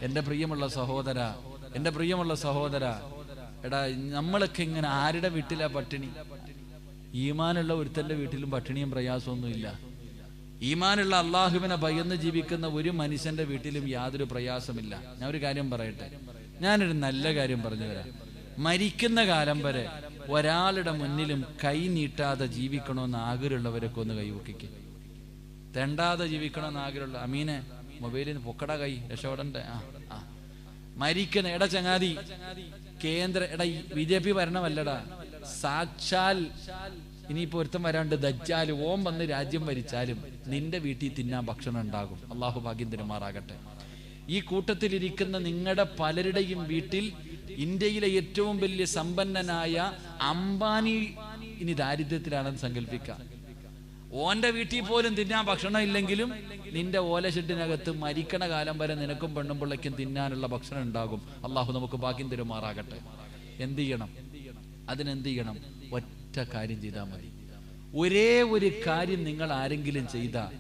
എൻ്റെ പ്രിയമുള്ള സഹോദര, എൻ്റെ പ്രിയമുള്ള സഹോദര, എടാ നമ്മളൊക്കെ ഇങ്ങനെ ആരുടെ വീട്ടിലാ പട്ടിണി? ഈമാനുള്ള ഒരുത്തൻ്റെ വീട്ടിലും പട്ടിണിയും പ്രയാസമൊന്നുമില്ല. ഈമാനുള്ള അള്ളാഹുവിനെ ഭയന്ന് ജീവിക്കുന്ന ഒരു മനുഷ്യന്റെ വീട്ടിലും യാതൊരു പ്രയാസമില്ല. ഞാൻ ഒരു കാര്യം പറയട്ടെ, ഞാനൊരു നല്ല കാര്യം പറഞ്ഞു തരാം. മരിക്കുന്ന കാലം വരെ ഒരാളുടെ മുന്നിലും കൈ നീട്ടാതെ ജീവിക്കണമെന്ന് ആഗ്രഹമുള്ളവരൊക്കെ ഒന്ന് കൈവക്കിക്ക്. തെണ്ടാതെ ജീവിക്കണമെന്ന് ആഗ്രഹമുള്ള അമീനെ മൊബൈലിന് പൊക്കട കൈ രക്ഷപ്പെടണ്ടേ? മരിക്കണ എടാ ചങ്ങാതി, കേന്ദ്ര എടാ BJP ഭരണമല്ലടാ, സാക്ഷാൽ ഇനിയിപ്പോ ഒരുത്തം വരാണ്ട് ദജ്ജാൽ ഓം വന്ന് രാജ്യം ഭരിച്ചാലും നിന്റെ വീട്ടിൽ തിന്നാൻ ഭക്ഷണം ഉണ്ടാകും. അള്ളാഹു ഭാഗ്യം തരുമാറാകട്ടെ. ഈ കൂട്ടത്തിലിരിക്കുന്ന നിങ്ങളുടെ പലരുടെയും വീട്ടിൽ ഇന്ത്യയിലെ ഏറ്റവും വലിയ സമ്പന്നനായ അംബാനി ഇനി ദാരിദ്ര്യത്തിലാണെന്ന് സങ്കല്പിക്കാം. ഓന്റെ വീട്ടിൽ പോലും തിന്നാൻ ഭക്ഷണം ഇല്ലെങ്കിലും നിന്റെ ഓലഷെട്ടിനകത്ത് മരിക്കണ കാലം വരെ നിനക്കും പെണ്ണും പിള്ളയ്ക്കും തിന്നാനുള്ള ഭക്ഷണം ഉണ്ടാകും. അള്ളാഹു നമുക്ക് ഭാഗ്യം തരുമാറാകട്ടെ. എന്ത് ചെയ്യണം? അതിനെന്ത് ചെയ്യണം? ഒറ്റ കാര്യം ചെയ്താൽ മതി. ഒരേ ഒരു കാര്യം നിങ്ങൾ ആരെങ്കിലും ചെയ്താൽ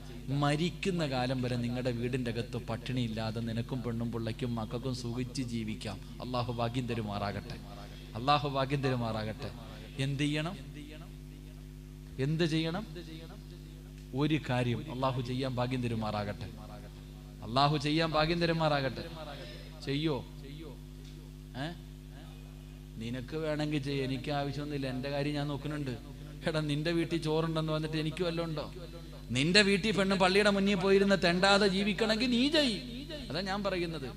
മരിക്കുന്ന കാലം വരെ നിങ്ങളുടെ വീടിൻ്റെ അകത്ത് പട്ടിണിയില്ലാതെ നിനക്കും പെണ്ണും പിള്ളയ്ക്കും മക്കൾക്കും സുഖിച്ച് ജീവിക്കാം. അള്ളാഹു ഭാഗ്യം തരുമാറാകട്ടെ. അള്ളാഹു ഭാഗ്യം തരുമാറാകട്ടെ. എന്ത് ചെയ്യണം? എന്ത് ചെയ്യണം? ഒരു കാര്യം അള്ളാഹു ചെയ്യാൻ ഭാഗ്യം തരുമാറാകട്ടെ. അള്ളാഹു ചെയ്യാൻ ഭാഗ്യം തരുമാറാകട്ടെ. ചെയ്യോ? നിനക്ക് വേണമെങ്കിൽ ചെയ്യ, എനിക്ക് ആവശ്യമൊന്നുമില്ല. എൻ്റെ കാര്യം ഞാൻ നോക്കുന്നുണ്ട്. എടാ നിന്റെ വീട്ടിൽ ചോറുണ്ടെന്ന് വന്നിട്ട് എനിക്ക് വല്ലതും ഉണ്ടോ? നിന്റെ വീട്ടിൽ പെണ്ണ് പള്ളിയുടെ മുന്നിൽ പോയിരുന്ന് തെണ്ടാതെ ജീവിക്കണമെങ്കിൽ നീ ചെയ്. അതാ ഞാൻ പറയുന്നത്.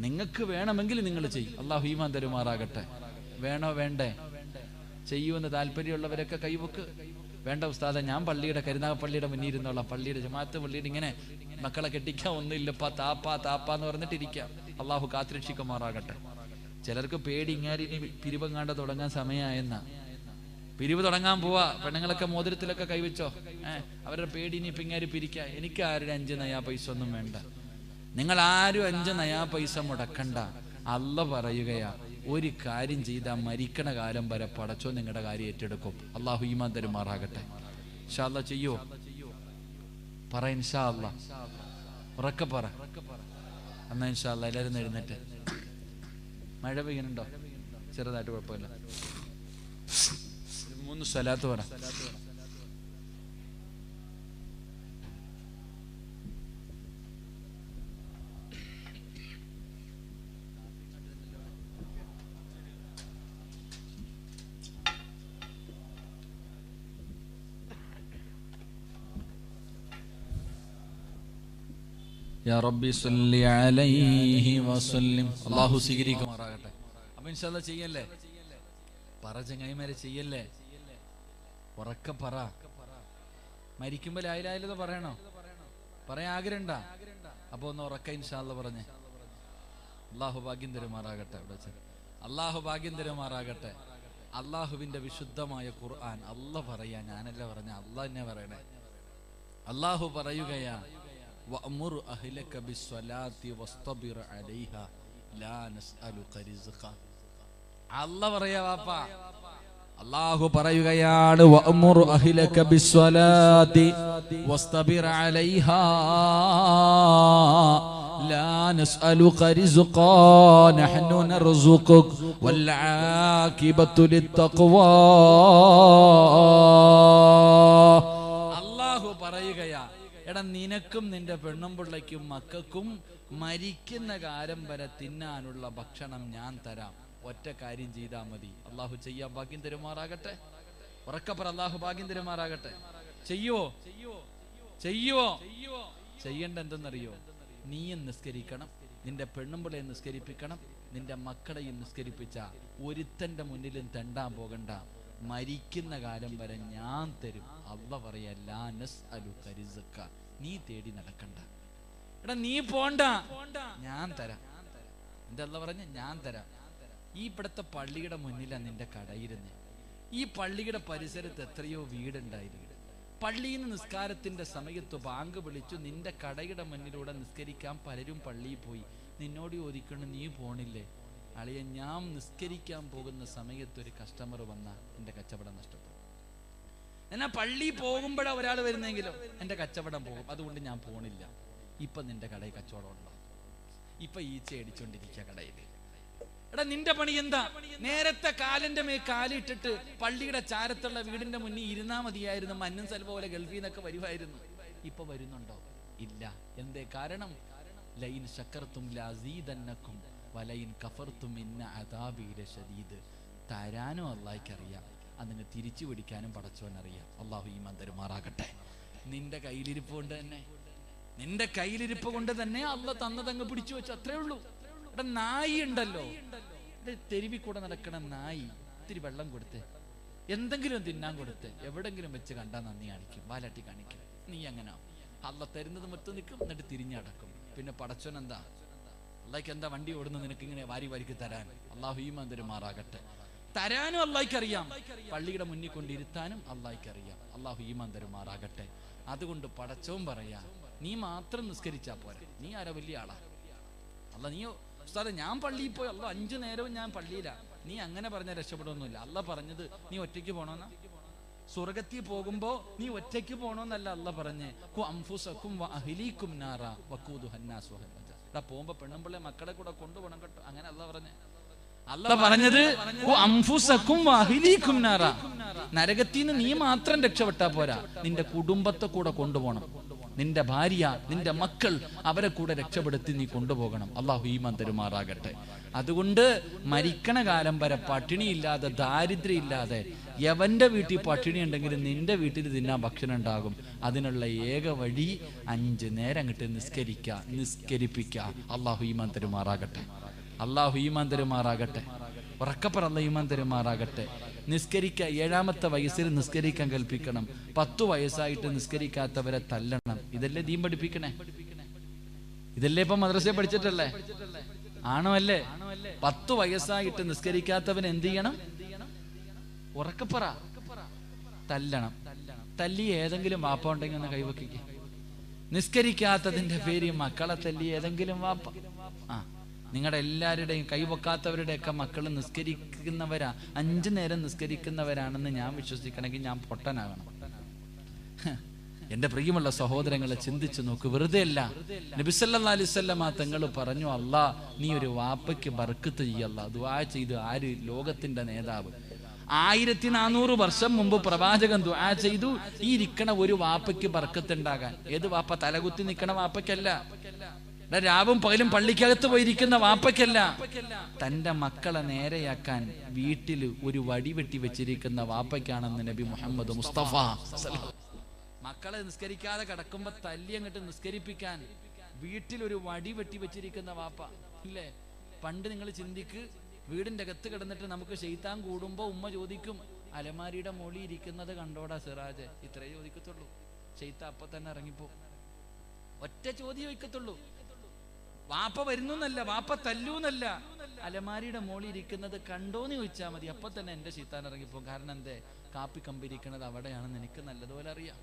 നിങ്ങൾക്ക് വേണമെങ്കിൽ നിങ്ങൾ ചെയ്യും. അള്ളാഹു ഈമാൻ തരുമാറാകട്ടെ. വേണോ വേണ്ടേ? ചെയ്യുമെന്ന് താല്പര്യമുള്ളവരൊക്കെ കൈവക്ക്. വേണ്ട ഉസ്താദെ, ഞാൻ പള്ളിയുടെ കരുനാഗപ്പള്ളിയുടെ മുന്നിൽ ഇരുന്നോളാം, പള്ളിയുടെ ജമാഅത്ത് പള്ളിയുടെ ഇങ്ങനെ മക്കളെ കെട്ടിക്കാൻ ഒന്നുമില്ലപ്പാ താപ്പാന്ന് പറഞ്ഞിട്ടിരിക്കാം. അള്ളാഹു കാത്തുരക്ഷിക്കുമാറാകട്ടെ. ചിലർക്ക് പേടി, ഇങ്ങാരിനി പിരിവങ്ങാണ്ട് തുടങ്ങാൻ സമയമായെന്നാ. പിരിവ് തുടങ്ങാൻ പോവാ, പെണ്ണുങ്ങളൊക്കെ മോതിരത്തിലൊക്കെ കൈവച്ചോ. അവരുടെ പേടി ഇനി ഇപ്പം ഇങ്ങാരി പിരിക്കാം. എനിക്ക് ആരുടെ 5 നയാ പൈസ ഒന്നും വേണ്ട. നിങ്ങൾ ആരും 5 നയാ പൈസ മുടക്കണ്ട. അള്ള പറയുകയാ, ഒരു കാര്യം ചെയ്താൽ മരിക്കണ കാലം വരെ പടച്ചോ നിങ്ങളുടെ കാര്യം ഏറ്റെടുക്കും. അള്ളാഹു ഈമാൻ തരുമാറാകട്ടെ. ഇൻഷാ അല്ലാഹ് ചെയ്യോ? പറ ഇൻഷാ അല്ലാഹ്. ഉറക്കെ പറ. എന്നാ ഇൻഷാ അല്ലാഹ് എല്ലാവരും എഴുന്നേറ്റ്. മഴ പെയ്യുന്നുണ്ടോ? ചെറുതായിട്ട്, കുഴപ്പമില്ല. 3 സ്വലാത്ത് പറ. യാ റബ്ബി സല്ലി അലൈഹി വസല്ലം. അല്ലാഹു സ്വീകരിക്കുമാറാകട്ടെ. അപ്പോൾ ഇൻഷാ അല്ലാഹ് ചെയ്യല്ലേ? പറ ചങ്ങായിമാരെ, ചെയ്യല്ലേ? ഉറക്കെ പറ. മരിക്കുമ്പോൾ ലാ ഇലാഹ ഇല്ലല്ലാഹ് പറയണോ? പറയാൻ ആഗ്രഹമുണ്ടാ? അപ്പോൾ ഒന്ന് ഉറക്കെ ഇൻഷാ അല്ലാഹ് പറഞ്ഞേ. അല്ലാഹു ഭാഗ്യം തരുമാറാകട്ടെ. അല്ലാഹു ഭാഗ്യം തരുമാറാകട്ടെ. അല്ലാഹുവിന്റെ വിശുദ്ധമായ ഖുർആൻ അല്ലാഹ് പറയാ, ഞാനല്ല പറഞ്ഞ, അല്ലാഹ് തന്നെ പറയണേ. അല്ലാഹു പറയുകയാ, വഅ്മുർ അഹ്ലക ബിസ്സലാത്തി വസ്തബിർ അലൈഹാ ലാ നസ്അലുക റിസ്ഖ. അല്ലാഹ് പറയാ വാപ്പാ. അല്ലാഹു പറയുകയാണ്, വഅ്മുർ അഹ്ലക ബിസ്സലാത്തി വസ്തബിർ അലൈഹാ ലാ നസ്അലുക റിസ്ഖ നഹ്നു നർസുഖുക വൽ ആഖിബത്തു ലിത്തഖ്വാ. അല്ലാഹു പറയുകയാ, എടാ നിനക്കും നിന്റെ പെണ്ണും പിള്ളയ്ക്കും മക്കൾക്കും മരിക്കുന്ന കാലം വരെ തിന്നാനുള്ള ഭക്ഷണം ഞാൻ തരാം. ഒറ്റ കാര്യം ചെയ്താൽ മതി. അള്ളാഹു ചെയ്യാൻ ഭാഗ്യം തരുമാറാകട്ടെ. ഉറക്കപ്പറ, അള്ളാഹു ഭാഗ്യം തരുമാറാകട്ടെ. ചെയ്യുവോ? ചെയ്യുവോ? ചെയ്യേണ്ട എന്തെന്നറിയോ? നീയും നിസ്കരിക്കണം, നിന്റെ പെണ്ണുമ്പിളയെ നിസ്കരിപ്പിക്കണം, നിന്റെ മക്കളെയും നിസ്കരിപ്പിച്ച ഒരുത്തന്റെ മുന്നിലും തെണ്ടാൻ പോകണ്ട. മരിക്കുന്ന കാലം വരെ ഞാൻ തരും. അല്ലാഹ് പറയാ, ലാ നസ്അലുക റിസ്ഖ. നീ തേടി നടക്കണ്ട. എടാ നീ പോണ്ട, ഞാൻ തരാം. എന്താ അല്ലാഹ് പറഞ്ഞ? ഞാൻ തരാം. ഈ ഇവിടുത്തെ പള്ളിയുടെ മുന്നിലാണ് നിന്റെ കടയിരുന്നേ. ഈ പള്ളിയുടെ പരിസരത്ത് എത്രയോ വീടുണ്ടായിരുന്നു. പള്ളിയിൽ നിന്ന് നിസ്കാരത്തിന്റെ സമയത്ത് ബാങ്ക് വിളിച്ചു, നിന്റെ കടയുടെ മുന്നിലൂടെ നിസ്കരിക്കാൻ പലരും പള്ളിയിൽ പോയി. നിന്നോട് ചോദിക്കണം, നീ പോണില്ലേ? അളിയ, ഞാൻ നിസ്കരിക്കാൻ പോകുന്ന സമയത്ത് ഒരു കസ്റ്റമർ വന്നാൽ എൻ്റെ കച്ചവടം നഷ്ടപ്പെടും. എന്നാൽ പള്ളി പോകുമ്പോഴാ ഒരാൾ വരുന്നെങ്കിലോ എൻ്റെ കച്ചവടം പോകും. അതുകൊണ്ട് ഞാൻ പോണില്ല. ഇപ്പൊ നിന്റെ കടയിൽ കച്ചവടം ഉണ്ടോ? ഇപ്പൊ ഈച്ച അടിച്ചോണ്ടിരിക്കുക കടയിൽ. എടാ നിന്റെ പണി എന്താ? നേരത്തെ കാലിന്റെ മേ കാലിട്ടിട്ട് പള്ളിയുടെ ചാരത്തുള്ള വീടിന്റെ മുന്നിൽ ഇരുന്നാ മതിയായിരുന്നു. മഞ്ഞും സൽവ പോലെ ഗൾഫിൽ നിന്നൊക്കെ വരുമായിരുന്നു. ഇപ്പൊ വരുന്നുണ്ടോ? ഇല്ല. എന്തേ കാരണം? ലൈൻ ശക്കർത്തും ലഅസീദന്നകും വലൈൻ കഫർത്തും ഇന്ന അദാബി ലശദീദ്. തരാനും അല്ലാഹ്ക്കറിയാം, അതിന് തിരിച്ചു പിടിക്കാനും പടച്ചോനറിയാം. അള്ളാഹു ഈമാൻ തരുമാറാകട്ടെ. നിന്റെ കയ്യിലിരിപ്പ് കൊണ്ട് തന്നെ അള്ളാഹ് തന്നതങ്ങ് പിടിച്ചു വെച്ചു, അത്രേ ഉള്ളൂ. ഇവിടെ നായി ഉണ്ടല്ലോ, തെരുവിൽ കൂടെ നടക്കണ നായി, ഇത്തിരി വെള്ളം കൊടുത്ത് എന്തെങ്കിലും തിന്നാൻ കൊടുത്ത് എവിടെങ്കിലും വെച്ച് കണ്ടാൽ നന്ദി കാണിക്കും, വാലാട്ടി കാണിക്കും. നീ അങ്ങനെ അള്ളാഹ് തരുന്നത് മൊത്തം നിൽക്കും, എന്നിട്ട് തിരിഞ്ഞടക്കും. പിന്നെ പടച്ചോൻ എന്താ? അള്ളാഹ്ക്ക് എന്താ വണ്ടി ഓടുന്നത് നിനക്ക് ഇങ്ങനെ വാരിക്ക് തരാൻ? അള്ളാഹു ഈമാൻ തരുമാറാകട്ടെ. തരാനും അള്ളാഹ്ക്കറിയാം, പള്ളിയുടെ മുന്നിൽ കൊണ്ടിരുത്താനും അള്ളാഹ്ക്കറിയാം. അള്ളാഹു ഈമാൻ തരുമാറാകട്ടെ. അതുകൊണ്ട് പടച്ചോൻ പറയാ, നീ മാത്രം നിസ്കരിച്ചാ പോരാ. നീ ആരാ വലിയ ആളാ? അല്ല നീ ഉസ്താദെ ഞാൻ പള്ളിയിൽ പോയി, അല്ല 5 നേരവും ഞാൻ പള്ളിയിലാ. നീ അങ്ങനെ പറഞ്ഞാൽ രക്ഷപ്പെടുമൊന്നുമില്ല. അല്ല പറഞ്ഞത് നീ ഒറ്റയ്ക്ക് പോണോന്നാ. സ്വർഗത്തിൽ പോകുമ്പോ നീ ഒറ്റയ്ക്ക് പോണോന്നല്ല അല്ല പറഞ്ഞേ. പോകുമ്പോ പെണ്ണുമ്പിള്ളെ മക്കളെ കൂടെ കൊണ്ടുപോകണം കേട്ടോ, അങ്ങനെ അല്ല പറഞ്ഞേ. അല്ല പറഞ്ഞത് നരകത്തിൽ നിന്ന് നീ മാത്രം രക്ഷപ്പെട്ടാ പോരാ, നിന്റെ കുടുംബത്തെ കൂടെ കൊണ്ടുപോകണം. നിന്റെ ഭാര്യ, നിന്റെ മക്കൾ, അവരെ കൂടെ രക്ഷപ്പെടുത്തി നീ കൊണ്ടുപോകണം. അള്ളാഹു ഈമാൻ തരുമാറാകട്ടെ. അതുകൊണ്ട് മരിക്കണ കാലം വരെ പട്ടിണിയില്ലാതെ, ദാരിദ്ര്യം ഇല്ലാതെ, യവന്റെ വീട്ടിൽ പട്ടിണി ഉണ്ടെങ്കിലും നിന്റെ വീട്ടിൽ തിന്നാൻ ഭക്ഷണം ഉണ്ടാകും. അതിനുള്ള ഏക വഴി 5 നേരം അങ്ങോട്ട് നിസ്കരിപ്പിക്കുക. അള്ളാഹു ഈമാൻ തരുമാറാകട്ടെ. അള്ളാഹു ഈമാൻ തരുമാറാകട്ടെ. ഉറക്കപ്പറ അല്ലാഹു ഈമാൻ തരുമാറാകട്ടെ. നിസ്കരിക്കുക. 7ാമത്തെ വയസ്സിൽ നിസ്കരിക്കാൻ കൽപ്പിക്കണം. 10 വയസ്സായിട്ട് നിസ്കരിക്കാത്തവരെ തല്ലണം. ഇതല്ലേ ദീൻ പഠിപ്പിക്കണേ? ഇതല്ലേ ഇപ്പൊ മദ്രസയെ പഠിച്ചിട്ടല്ലേ? ആണോ അല്ലേ? 10 വയസ്സായിട്ട് നിസ്കരിക്കാത്തവൻ എന്ത് ചെയ്യണം? ഉറക്കപ്പറ, തല്ലണം. തല്ലി ഏതെങ്കിലും വാപ്പ ഉണ്ടെങ്കിൽ ഒന്ന് കൈവക്കിക്ക്. നിസ്കരിക്കാത്തതിന്റെ പേര് മക്കളെ തല്ലി ഏതെങ്കിലും വാപ്പ. നിങ്ങളുടെ എല്ലാവരുടെയും കൈവക്കാത്തവരുടെയൊക്കെ മക്കൾ നിസ്കരിക്കുന്നവരാ, 5 നേരം നിസ്കരിക്കുന്നവരാണെന്ന് ഞാൻ വിശ്വസിക്കണമെങ്കിൽ ഞാൻ പൊട്ടനാകണം. എന്റെ പ്രിയമുള്ള സഹോദരങ്ങളെ ചിന്തിച്ചു നോക്ക്. വെറുതെ അല്ല. നബി സല്ലല്ലാഹു അലൈഹി വസല്ലം തങ്ങൾ പറഞ്ഞു, അല്ലാ നീ ഒരു വാപ്പയ്ക്ക് ബർക്കത്ത് ചെയ്യല്ല. ദുആ ചെയ്തു. ആര്? ലോകത്തിന്റെ നേതാവ്. 1400 വർഷം മുമ്പ് പ്രവാചകൻ ദുആ ചെയ്തു, ഈ ഇരിക്കണ ഒരു വാപ്പയ്ക്ക് ബർക്കത്ത് ഉണ്ടാകാൻ. ഏത് വാപ്പ? തലകുത്തി നിൽക്കണ വാപ്പയ്ക്കല്ല, രാവും പകലും പള്ളിക്കകത്ത് പോയിരിക്കുന്ന വാപ്പയ്ക്കല്ല. തന്റെ മക്കളെ നേരെയാക്കാൻ വീട്ടിൽ ഒരു വടി വെട്ടി വെച്ചിരിക്കുന്ന വാപ്പയ്ക്കാണെന്ന് നബി മുഹമ്മദ് മുസ്തഫ. മക്കളെ നിസ്കരിക്കാതെ കിടക്കുമ്പോ തല്ലി അങ്ങോട്ട് നിസ്കരിപ്പിക്കാൻ വീട്ടിൽ ഒരു വടി വെട്ടി വെച്ചിരിക്കുന്ന വാപ്പ ഇല്ലേ? പണ്ട് നിങ്ങൾ ചിന്തിക്ക്, വീടിന്റെ അകത്ത് കിടന്നിട്ട് നമുക്ക് ശൈത്താൻ കൂടുമ്പോ ഉമ്മ ചോദിക്കും, അലമാരിയുടെ മോളി ഇരിക്കുന്നത് കണ്ടോടാ സിറാജ്? ഇത്രേ ചോദിക്കത്തുള്ളൂ. ശൈത്താൻ അപ്പൊ തന്നെ ഇറങ്ങിപ്പോ. ഒറ്റ ചോദ്യം വയ്ക്കത്തുള്ളൂ. വാപ്പ വരുന്നല്ല, വാപ്പ തല്ലൂന്നല്ല, അലമാരിയുടെ മോളി ഇരിക്കുന്നത് കണ്ടോന്ന് ചോദിച്ചാൽ മതി. അപ്പൊ തന്നെ എന്റെ ശൈത്താൻ ഇറങ്ങിപ്പോ. കാരണം എന്തേ? കാപ്പി കമ്പിരിക്കണത് അവിടെയാണെന്ന് എനിക്ക് നല്ലതുപോലെ അറിയാം.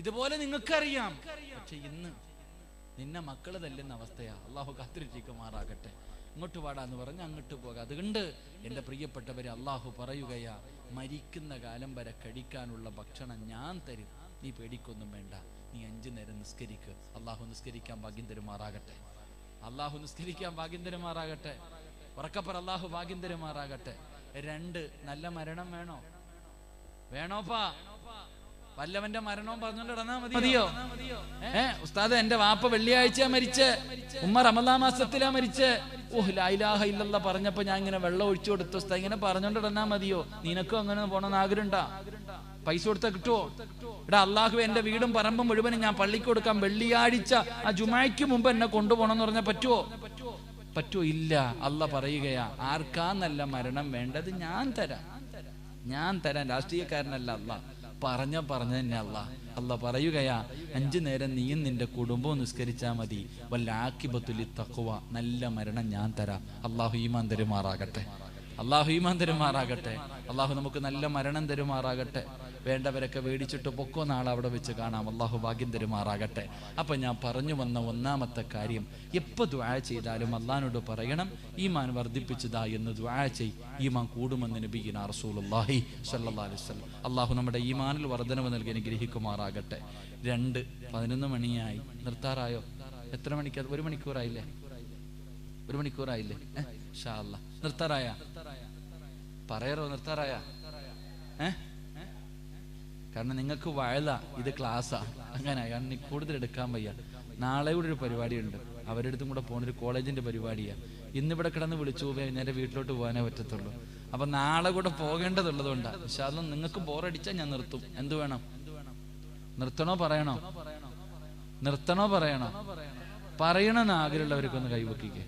ഇതുപോലെ നിങ്ങൾക്കറിയാം. പക്ഷെ ഇന്ന് നിന്നെ മക്കള് തല്ലുന്ന അവസ്ഥയാ. അള്ളാഹു കാത്തിരിക്കുമാറാകട്ടെ. ഇങ്ങോട്ട് പാടാന്ന് പറഞ്ഞ് അങ്ങോട്ട് പോകാം. അതുകൊണ്ട് എൻ്റെ പ്രിയപ്പെട്ടവരെ, അള്ളാഹു പറയുകയാ, മരിക്കുന്ന കാലം വരെ കഴിക്കാനുള്ള ഭക്ഷണം ഞാൻ തരും, നീ പേടിക്കൊന്നും വേണ്ട, നീ 5 നേരം നിസ്കരിക്ക്. അള്ളാഹു നിസ്കരിക്കാൻ ഭാഗ്യം തരുമാറാകട്ടെ. അള്ളാഹു നിസ്കരിക്കാൻ ഭാഗ്യം തരുമാറാകട്ടെ. ഉറക്കപ്പറ, അള്ളാഹു ഭാഗ്യം തരുമാറാകട്ടെ. 2 നല്ല മരണം വേണോപ്പാ? വല്ലവന്റെ മരണവും പറഞ്ഞോണ്ട് ഇടന്നാ മതിയോ? ഉസ്താദ് എന്റെ വാപ്പ വെള്ളിയാഴ്ച മരിച്ച്, ഉമ്മ റമദാൻ മാസത്തിലാ മരിച്ച്, ലാ ഇലാഹ ഇല്ലല്ലാഹ് പറഞ്ഞപ്പോ ഞാൻ ഇങ്ങനെ വെള്ളം ഒഴിച്ചു കൊടുത്തു. ഉസ്താദ് ഇങ്ങനെ പറഞ്ഞോണ്ട് ഇടന്നാ മതിയോ? നിനക്കും അങ്ങനെ പോണെന്ന് ആഗ്രഹമുണ്ടാ? പൈസ കൊടുത്താൽ കിട്ടുവോ? ഇവിടെ അള്ളാഹു എന്റെ വീടും പറമ്പും മുഴുവനും ഞാൻ പള്ളിക്ക് കൊടുക്കാം, വെള്ളിയാഴ്ച ആ ജുമായ്ക്ക് മുമ്പ് എന്നെ കൊണ്ടുപോകണം എന്ന് പറഞ്ഞാൽ പറ്റുമോ? ഇല്ല. അള്ളാഹ് പറയുകയാ, ആർക്കാ നല്ല മരണം വേണ്ടത്? ഞാൻ തരാം. രാഷ്ട്രീയക്കാരനല്ല അള്ളാഹ്. പറഞ്ഞ തന്നെ അള്ളാഹ് പറയുകയാ, 5 നേരം നീയും നിന്റെ കുടുംബവും നിസ്കരിച്ചാ മതി. വല്ല ആഖിബത്തുലി തഖ്വ, നല്ല മരണം ഞാൻ തരാം. അള്ളാഹു ഈമാൻ തരുമാറാകട്ടെ. അള്ളാഹു നമുക്ക് നല്ല മരണം തരുമാറാകട്ടെ. വേണ്ടവരൊക്കെ മേടിച്ചിട്ട് പൊക്കോ, നാളെ അവിടെ വെച്ച് കാണാം. അള്ളാഹു ഭാഗ്യം തരുമാറാകട്ടെ. അപ്പൊ ഞാൻ പറഞ്ഞു വന്ന 1ാമത്തെ കാര്യം, എപ്പോൾ ദുആ ചെയ്താലും അള്ളാഹിനോട് പറയണം, ഈമാൻ വർദ്ധിപ്പിച്ചതാ എന്ന് ദുആ ചെയ്. ഈമാൻ കൂടുമെന്ന് നബിയിനാ റസൂലുള്ളാഹി സ്വല്ലല്ലാഹു അലൈഹി വസല്ലം. അള്ളാഹു നമ്മുടെ ഈമാനിൽ വർധനവ് നൽകി അനുഗ്രഹിക്കുമാറാകട്ടെ. 11 മണിയായി. നിർത്താറായോ? എത്ര മണിക്ക്? 1 മണിക്കൂറായില്ലേ? 1 മണിക്കൂറായില്ലേ? ഇൻഷാ അല്ലാഹ് നിർത്താറായ പറയറോ? നിർത്താറായ? കാരണം നിങ്ങൾക്ക് വയല, ഇത് ക്ലാസ്സാ. അങ്ങനെ കാരണം കൂടുതൽ എടുക്കാൻ വയ്യ. നാളെ കൂടെ ഒരു പരിപാടിയുണ്ട്, അവരുടെ അടുത്തും കൂടെ പോകുന്നൊരു കോളേജിന്റെ പരിപാടിയാണ്. ഇന്നിവിടെ കിടന്ന് വിളിച്ചു പോയി നേരെ വീട്ടിലോട്ട് പോകാനേ പറ്റത്തുള്ളൂ. അപ്പൊ നാളെ കൂടെ പോകേണ്ടതുള്ളത് കൊണ്ടാണ്. പക്ഷെ അതൊന്നും നിങ്ങൾക്ക് ബോറടിച്ചാൽ ഞാൻ നിർത്തും. എന്ത് വേണം? നിർത്തണോ പറയണോ? നിർത്തണോ പറയണോ? പറയണമെന്ന് ആഗ്രഹമുള്ളവർക്കൊന്ന് കൈവക്കിക്കേ.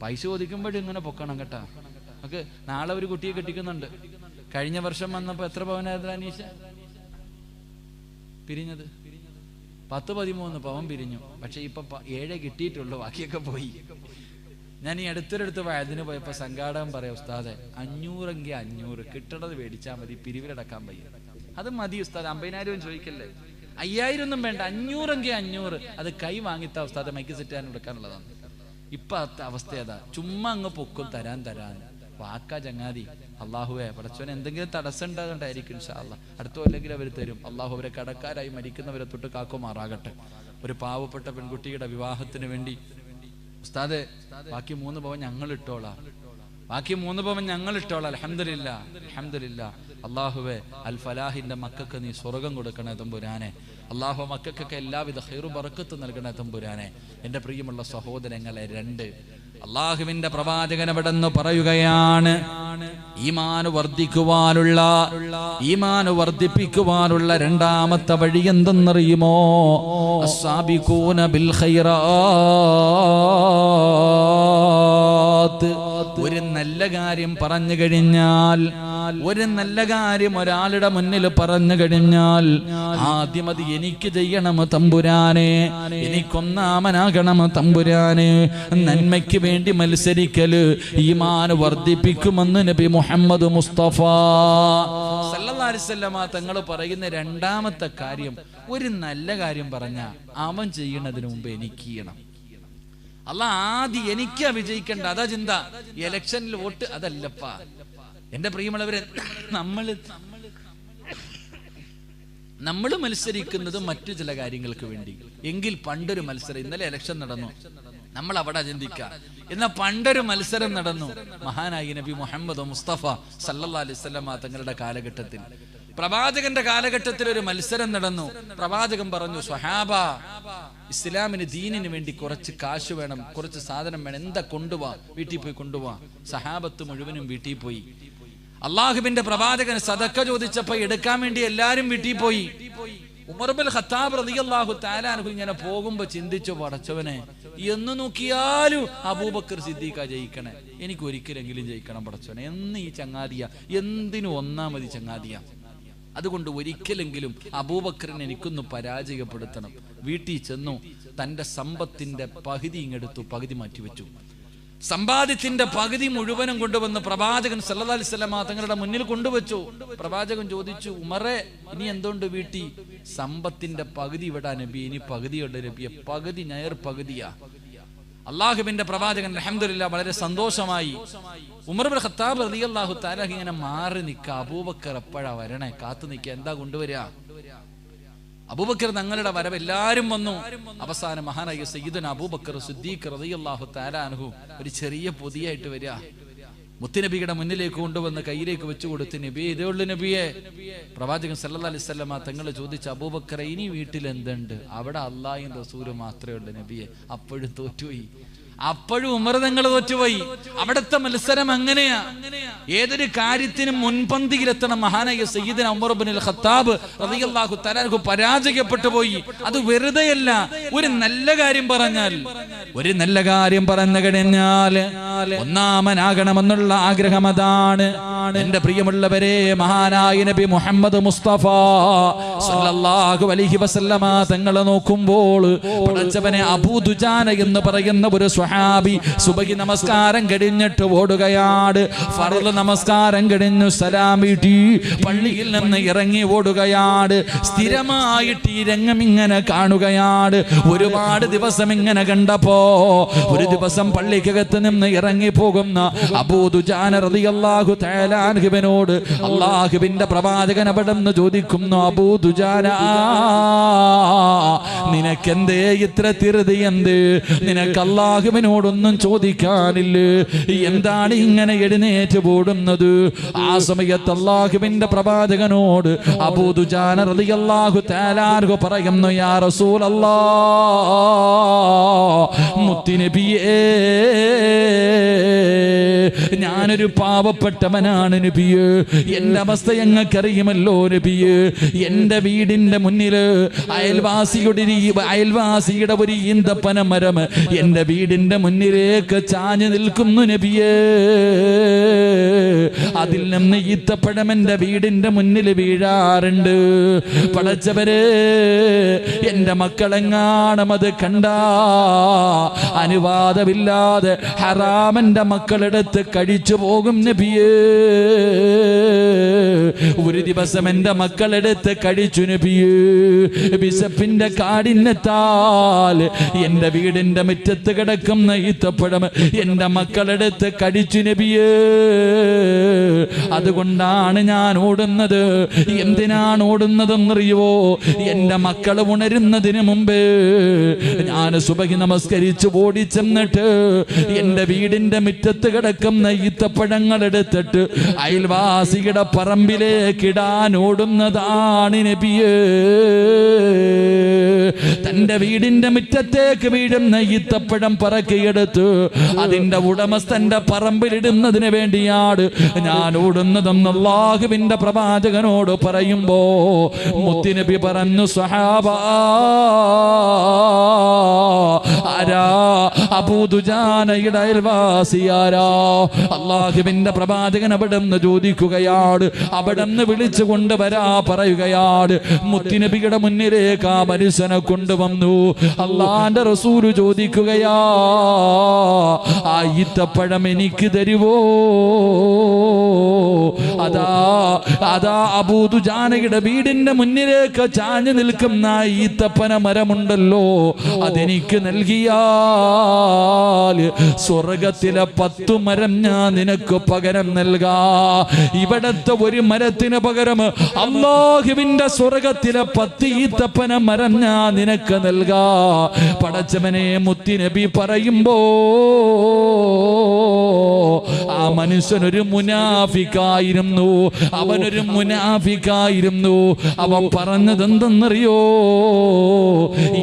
പൈസ ചോദിക്കുമ്പോഴും ഇങ്ങനെ പൊക്കണം കേട്ടാ. നമുക്ക് നാളെ ഒരു കുട്ടിയെ കെട്ടിക്കുന്നുണ്ട്. കഴിഞ്ഞ വർഷം വന്നപ്പോ എത്ര പവനായിരുന്നു അനീഷ പിരിഞ്ഞത്? 10-13 പവൻ പിരിഞ്ഞു. പക്ഷെ ഇപ്പൊ 7 കിട്ടിയിട്ടുള്ളൂ, ബാക്കിയൊക്കെ പോയി. ഞാൻ ഈ അടുത്തൊരിടത്ത് വയതിന് പോയപ്പോ സംഘാടകം പറയാം, ഉസ്താദെ 500 500 കിട്ടണത് മേടിച്ചാൽ മതി, പിരിവിലടക്കാൻ വയ്യ. അത് മതി ഉസ്താദ്, 50,000 ചോദിക്കല്ലേ. 5,000 ഒന്നും വേണ്ട, 500 500 അത് കൈ വാങ്ങിത്ത ഉസ്താദെ മൈക്ക് സെറ്റ് ചെയ്യാൻ എടുക്കാനുള്ളതാണ്. ഇപ്പൊ അവസ്ഥ ഏതാ? ചുമ്മാ അങ്ങ് പൊക്കും തരാൻ വാക്കാ ചങ്ങാതി. അള്ളാഹുവെ പടച്ചോനെ എന്തെങ്കിലും തടസ്സം ഉണ്ടാകണ്ടായിരിക്കും. ഇൻഷാ അല്ലാഹ് അടുത്തോ അല്ലെങ്കിൽ അവർ തരും. അള്ളാഹു അവരെ കടക്കാരായി മരിക്കുന്നവരെ തൊട്ട് കാക്കുമാറാകട്ടെ. ഒരു പാവപ്പെട്ട പെൺകുട്ടിയുടെ വിവാഹത്തിന് വേണ്ടി ഉസ്താദെ ബാക്കി 3 പവൻ ഞങ്ങൾ ഇട്ടോളാം, ബാക്കി 3 പവൻ ഞങ്ങൾ ഇട്ടോളാം. അൽഹംദുലില്ലാഹ് അൽഹംദുലില്ലാഹ്. അള്ളാഹുവെ അൽ ഫലാഹിന്റെ മക്കൾക്ക് നീ സ്വർഗം കൊടുക്കണേ തമ്പുരാനെ. അള്ളാഹു മക്കൾക്കൊക്കെ എല്ലാവിധ ഖൈറു ബറക്കത്ത് നൽകണേ തമ്പുരാനെ. എൻ്റെ പ്രിയമുള്ള സഹോദരങ്ങളെ, 2 അള്ളാഹുവിന്റെ പ്രവാചകൻ അവിടെന്ന് പറയുകയാണ്, ഈമാൻ വർദ്ധിപ്പിക്കുവാനുള്ള 2ാമത്തെ വഴി എന്തെന്നറിയുമോ? അസ്സാബിഖൂന ബിൽ ഖൈറാത്ത്. ഒരു നല്ല കാര്യം പറഞ്ഞു കഴിഞ്ഞാൽ, ഒരു നല്ല കാര്യം ഒരാളുടെ മുന്നിൽ പറഞ്ഞു കഴിഞ്ഞാൽ ആദ്യം അത് എനിക്ക് ചെയ്യണം തമ്പുരാനെ, എനിക്കൊന്നാമനാകണം തമ്പുരാനെ. നന്മയ്ക്ക് വേണ്ടി മത്സരിക്കല് ഈമാൻ വർദ്ധിപ്പിക്കുമെന്ന് നബി മുഹമ്മദ് മുസ്തഫ സല്ലല്ലാഹു അലൈഹി വസല്ലം തങ്ങൾ പറയുന്ന 2ാമത്തെ കാര്യം, ഒരു നല്ല കാര്യം പറഞ്ഞ അവൻ ചെയ്യുന്നതിന് മുമ്പ് എനിക്ക് ചെയ്യണം. അല്ലാഹ് ആദ്യം എനിക്കാ വിജയിക്കണ്ട, അതാ ചിന്ത. ഇലക്ഷനിൽ വോട്ട് അതല്ലപ്പാ എന്റെ പ്രിയമുള്ളവരെ. നമ്മൾ മത്സരിക്കുന്നത് മറ്റു ചില കാര്യങ്ങൾക്ക് വേണ്ടി. എങ്കിൽ പണ്ടൊരു മത്സരം, ഇന്നലെ ഇലക്ഷൻ നടന്നു, നമ്മൾ അവിടെ ചിന്തിക്കാം. എന്നാൽ പണ്ടൊരു മത്സരം നടന്നു മഹാനായി നബി മുഹമ്മദ് മുസ്തഫ സല്ലല്ലാഹു അലൈഹി വസല്ലം തങ്ങളുടെ കാലഘട്ടത്തിൽ, പ്രവാചകന്റെ കാലഘട്ടത്തിൽ ഒരു മത്സരം നടന്നു. പ്രവാചകൻ പറഞ്ഞു, സ്വഹാബ ഇസ്ലാമിന് ദീനിന് വേണ്ടി കുറച്ച് കാശ് വേണം, കുറച്ച് സാധനം വേണം, എന്താ കൊണ്ടുപോവാ? വീട്ടിൽ പോയി കൊണ്ടുപോവാ. സഹാബത്ത് മുഴുവനും വീട്ടിൽ പോയി. അള്ളാഹുവിന്റെ പ്രവാചകൻ സദക്ക ചോദിച്ചപ്പോ എടുക്കാൻ വേണ്ടി എല്ലാരും വീട്ടിൽ പോയി. ഉമർ ഇബ്നുൽ ഖത്താബ് റളിയല്ലാഹു തആല അൻഹു ഇങ്ങനെ പോകുമ്പോ ചിന്തിച്ചു, പടച്ചവനെ എന്ന് നോക്കിയാലും അബൂബക്കർ സിദ്ദീഖ ജയിക്കണേ, എനിക്ക് ഒരിക്കലെങ്കിലും ജയിക്കണം പടച്ചവനെ. എന്ന് ഈ ചങ്ങാതിയ എന്തിനു ഒന്നാമതി ചങ്ങാതിയ. അതുകൊണ്ട് ഒരിക്കലെങ്കിലും അബൂബക്കറിനെ എനിക്കൊന്ന് പരാജയപ്പെടുത്തണം. വീട്ടിൽ ചെന്നു, തന്റെ സമ്പത്തിന്റെ പകുതി ഇങ്ങെടുത്തു, പകുതി മാറ്റിവെച്ചു. സമ്പാദ്യത്തിന്റെ പകുതി മുഴുവനും കൊണ്ടുവന്ന് പ്രവാചകൻ സല്ലല്ലാഹു അലൈഹി വസല്ലം തങ്ങളുടെ മുന്നിൽ കൊണ്ടുവച്ചു. പ്രവാചകൻ ചോദിച്ചു, ഉമറേ ഇനി എന്തുകൊണ്ട് വീട്ടി? സമ്പത്തിന്റെ പകുതി വിടാ നബി, ഇനി പകുതിയുണ്ട് നബിയെ, പകുതി നേർ പകുതിയാ. അള്ളാഹുവിന്റെ പ്രവാചകൻ അൽഹംദുലില്ലാഹ് വളരെ സന്തോഷമായി. ഉമർ ഇബ്നുൽ ഖത്താബ് റളിയല്ലാഹു തആല ഇങ്ങനെ മാറി നിൽക്കുക. അബൂബക്കർ എപ്പോഴാ വരണേ കാത്തു നിൽക്കുക, എന്താ കൊണ്ടുവരിക? അബൂബക്കർ തങ്ങളുടെ വരവ് എല്ലാരും വന്നു. അവസാനം മഹാനായ സയ്യിദുനാ അബൂബക്കർ സിദ്ദീഖ് റളിയല്ലാഹു തആല അൻഹു ഒരു ചെറിയ പൊതിയായിട്ട് വരിക. മുത്തുനബിയുടെ മുന്നിലേക്ക് കൊണ്ടുവന്ന് കയ്യിലേക്ക് വെച്ചു കൊടുത്ത്, നബിയെ ഇതേ ഉള്ളു നബിയെ. പ്രവാചകൻ സല്ലല്ലാഹു അലൈഹി വസല്ലം തങ്ങൾ ചോദിച്ചു, അബൂബക്കറെ ഇനി വീട്ടിൽ എന്തുണ്ട്? അവിടെ അല്ലാഹുവിൻ റസൂൽ മാത്രമേ ഉള്ളൂ നബിയെ. അപ്പോഴും തോറ്റുപോയി. അപ്പോഴും ഉമർ തങ്ങൾ തോറ്റുപോയി. അവിടുത്തെ മത്സരം അങ്ങനെയാ. ഏതൊരു കാര്യത്തിനും മുൻപന്തിയിലെത്തണം. മഹാനായ സയ്യിദുനാ ഉമർ ഇബ്നുൽ ഖത്താബ് റളിയല്ലാഹു തആല അൻഹു പരാജയപ്പെട്ടു പോയി. അത് വെറുതെയല്ല. ഒരു നല്ല കാര്യം പറഞ്ഞാൽ, ഒരു നല്ല കാര്യം പറഞ്ഞു കഴിഞ്ഞാൽ ഒന്നാമനാകണമെന്നുള്ള ആഗ്രഹം അതാണ്. എന്റെ പ്രിയമുള്ളവരെ, മഹാനായ നബി മുഹമ്മദ് മുസ്തഫ സല്ലല്ലാഹു അലൈഹി വസല്ലമ തങ്ങൾ നോക്കുമ്പോൾ പടച്ചവനെ അബൂ ദുജാന എന്ന് പറയുന്ന ഒരു സ്വഹാബി സുബഹി നമസ്കാരം കഴിഞ്ഞിട്ട് ഓടുകയാണ്. ഫർള് നമസ്കാരം കഴിഞ്ഞു സലാം വീട്ടി പള്ളിയിൽ നിന്ന് ഇറങ്ങി ഓടുകയാണ്. സ്ഥിരമായിട്ട് ഈ രംഗം ഇങ്ങനെ കാണുകയാണ്. ഒരുപാട് ദിവസം ഇങ്ങനെ കണ്ടപ്പോ ഒരു ദിവസം പള്ളിക്കകത്ത് നിന്ന് ഇറങ്ങി പോകുന്ന അബൂ ദുജാന റളിയല്ലാഹു തആല തആല അൻഹുവിനോട് അല്ലാഹുവിന്റെ പ്രവാചകൻ അവിടെന്ന് ചോദിക്കുന്നു, അബൂ ദുജാന, നിനക്കെന്തേ ഇത്ര ധൃതി? എന്ത് നിനക്ക് അല്ലാഹുവിനോടൊന്നും ചോദിക്കാനില്ലേ? എന്താണ് ഇങ്ങനെ എഴുന്നേറ്റ് പോടുന്നത്? ആ സമയത്ത് അല്ലാഹുവിന്റെ പ്രവാചകനോട് അബൂ ദുജാന റളിയല്ലാഹു തആല അൻഹു പറയുന്നു, യാ റസൂലല്ലാഹ്, മുത്തുനബിയേ, ഞാനൊരു പാവപ്പെട്ടവനാണ് നബിയേ. എന്റെ അവസ്ഥ ഞങ്ങൾക്കറിയുമല്ലോ നബിയേ. എന്റെ വീടിന്റെ മുന്നിൽ അയൽവാസിയുടെ ഒരു ഈന്തപ്പന മരം എന്റെ വീടിന്റെ മുന്നിലേക്ക് ചാഞ്ഞു നിൽക്കുന്നു നബിയേ. അതിൽ നിന്ന് ഈത്തപ്പഴം എന്റെ വീടിന്റെ മുന്നിൽ വീഴാറുണ്ട്. പടച്ചവരെ, എന്റെ മക്കളെങ്ങാണം അത് കണ്ടാ അനുവാദമില്ലാതെ ഹറാമന്റെ മക്കളെടുത്ത് കഴിച്ചു പോകും നബിയേ. ഒരു ദിവസം എന്റെ മക്കളെടുത്ത് കഴിച്ചു നബിയേ. വിശപ്പിന്റെ കാഠിന്യത്താൽ എന്റെ വീടിന്റെ മുറ്റത്ത് കിടക്കുന്ന ഈത്തപ്പഴം എന്റെ മക്കളെടുത്ത് കഴിച്ചു നബിയേ. അതുകൊണ്ടാണ് ഞാൻ ഓടുന്നത്. എന്തിനാണ് ഓടുന്നതെന്നറിയുവോ? എന്റെ മക്കൾ ഉണരുന്നതിന് മുമ്പ് ഞാൻ സുബഹി നമസ്കരിച്ച് ഓടിച്ചെന്നിട്ട് എന്റെ വീടിന്റെ മുറ്റത്ത് കിടക്കുന്ന ഈത്തപ്പഴങ്ങൾ എടുത്തിട്ട് അയൽവാസിയുടെ പറമ്പിലേക്ക് ഇടാൻ ഓടുന്നതാണ് നബിയേ. തന്റെ വീടിന്റെ മുറ്റത്തേക്ക് വീഴുന്ന ഈത്തപ്പഴം പറക്കിയെടുത്ത് അതിന്റെ ഉടമസ്ഥന്റെ പറമ്പിലിടുന്നതിന് വേണ്ടിയാണ് ഞാൻ ഓടുന്നതെന്ന് അല്ലാഹുവിന്റെ പ്രവാചകനോട് പറയുമ്പോ മുത്തുനബി പറഞ്ഞു, സ്വഹാബാ, ആരാ? അബൂ ദുജാനയുടെ അയൽവാസിയാരാ? അല്ലാഹുവിന്റെ പ്രവാചകൻ അവിടെന്ന് ചോദിക്കുകയാണ്. അവിടെന്ന് വിളിച്ചു കൊണ്ടുവരാ പറയുകയാണ്. മുത്തുനബിയുടെ മുന്നിലേക്ക് ആ മനുഷ്യനെ കൊണ്ടുവന്നു. അല്ലാഹുവിന്റെ റസൂല് ചോദിക്കുകയാ, ആ ഈത്തപ്പഴം എനിക്ക് തരുവോ? അതാ അബൂ ദുജാനയുടെ വീടിന്റെ മുന്നിലേക്ക് ചാഞ്ഞു നിൽക്കുന്ന ഈത്തപ്പന മരമുണ്ടല്ലോ, അതെനിക്ക് നൽകിയാൽ സ്വർഗത്തിലെ 10 മരം ഞാൻ നിനക്ക് പകരം നൽകാ. ഇവിടത്തെ ഒരു മരത്തിന് പകരം അല്ലാഹുവിന്റെ സ്വർഗത്തിലെ 10 ഈത്തപ്പന മരം ഞാൻ നിനക്ക് നൽകാ. പടച്ചവനെ, മുത്തുനബി പറയുമ്പോ ആ മനുഷ്യനൊരു മുനാഫിക്കായിരുന്നു. അവനൊരു മുനാഫിക്കായിരുന്നു. അവൻ പറഞ്ഞത് എന്തെന്നറിയോ?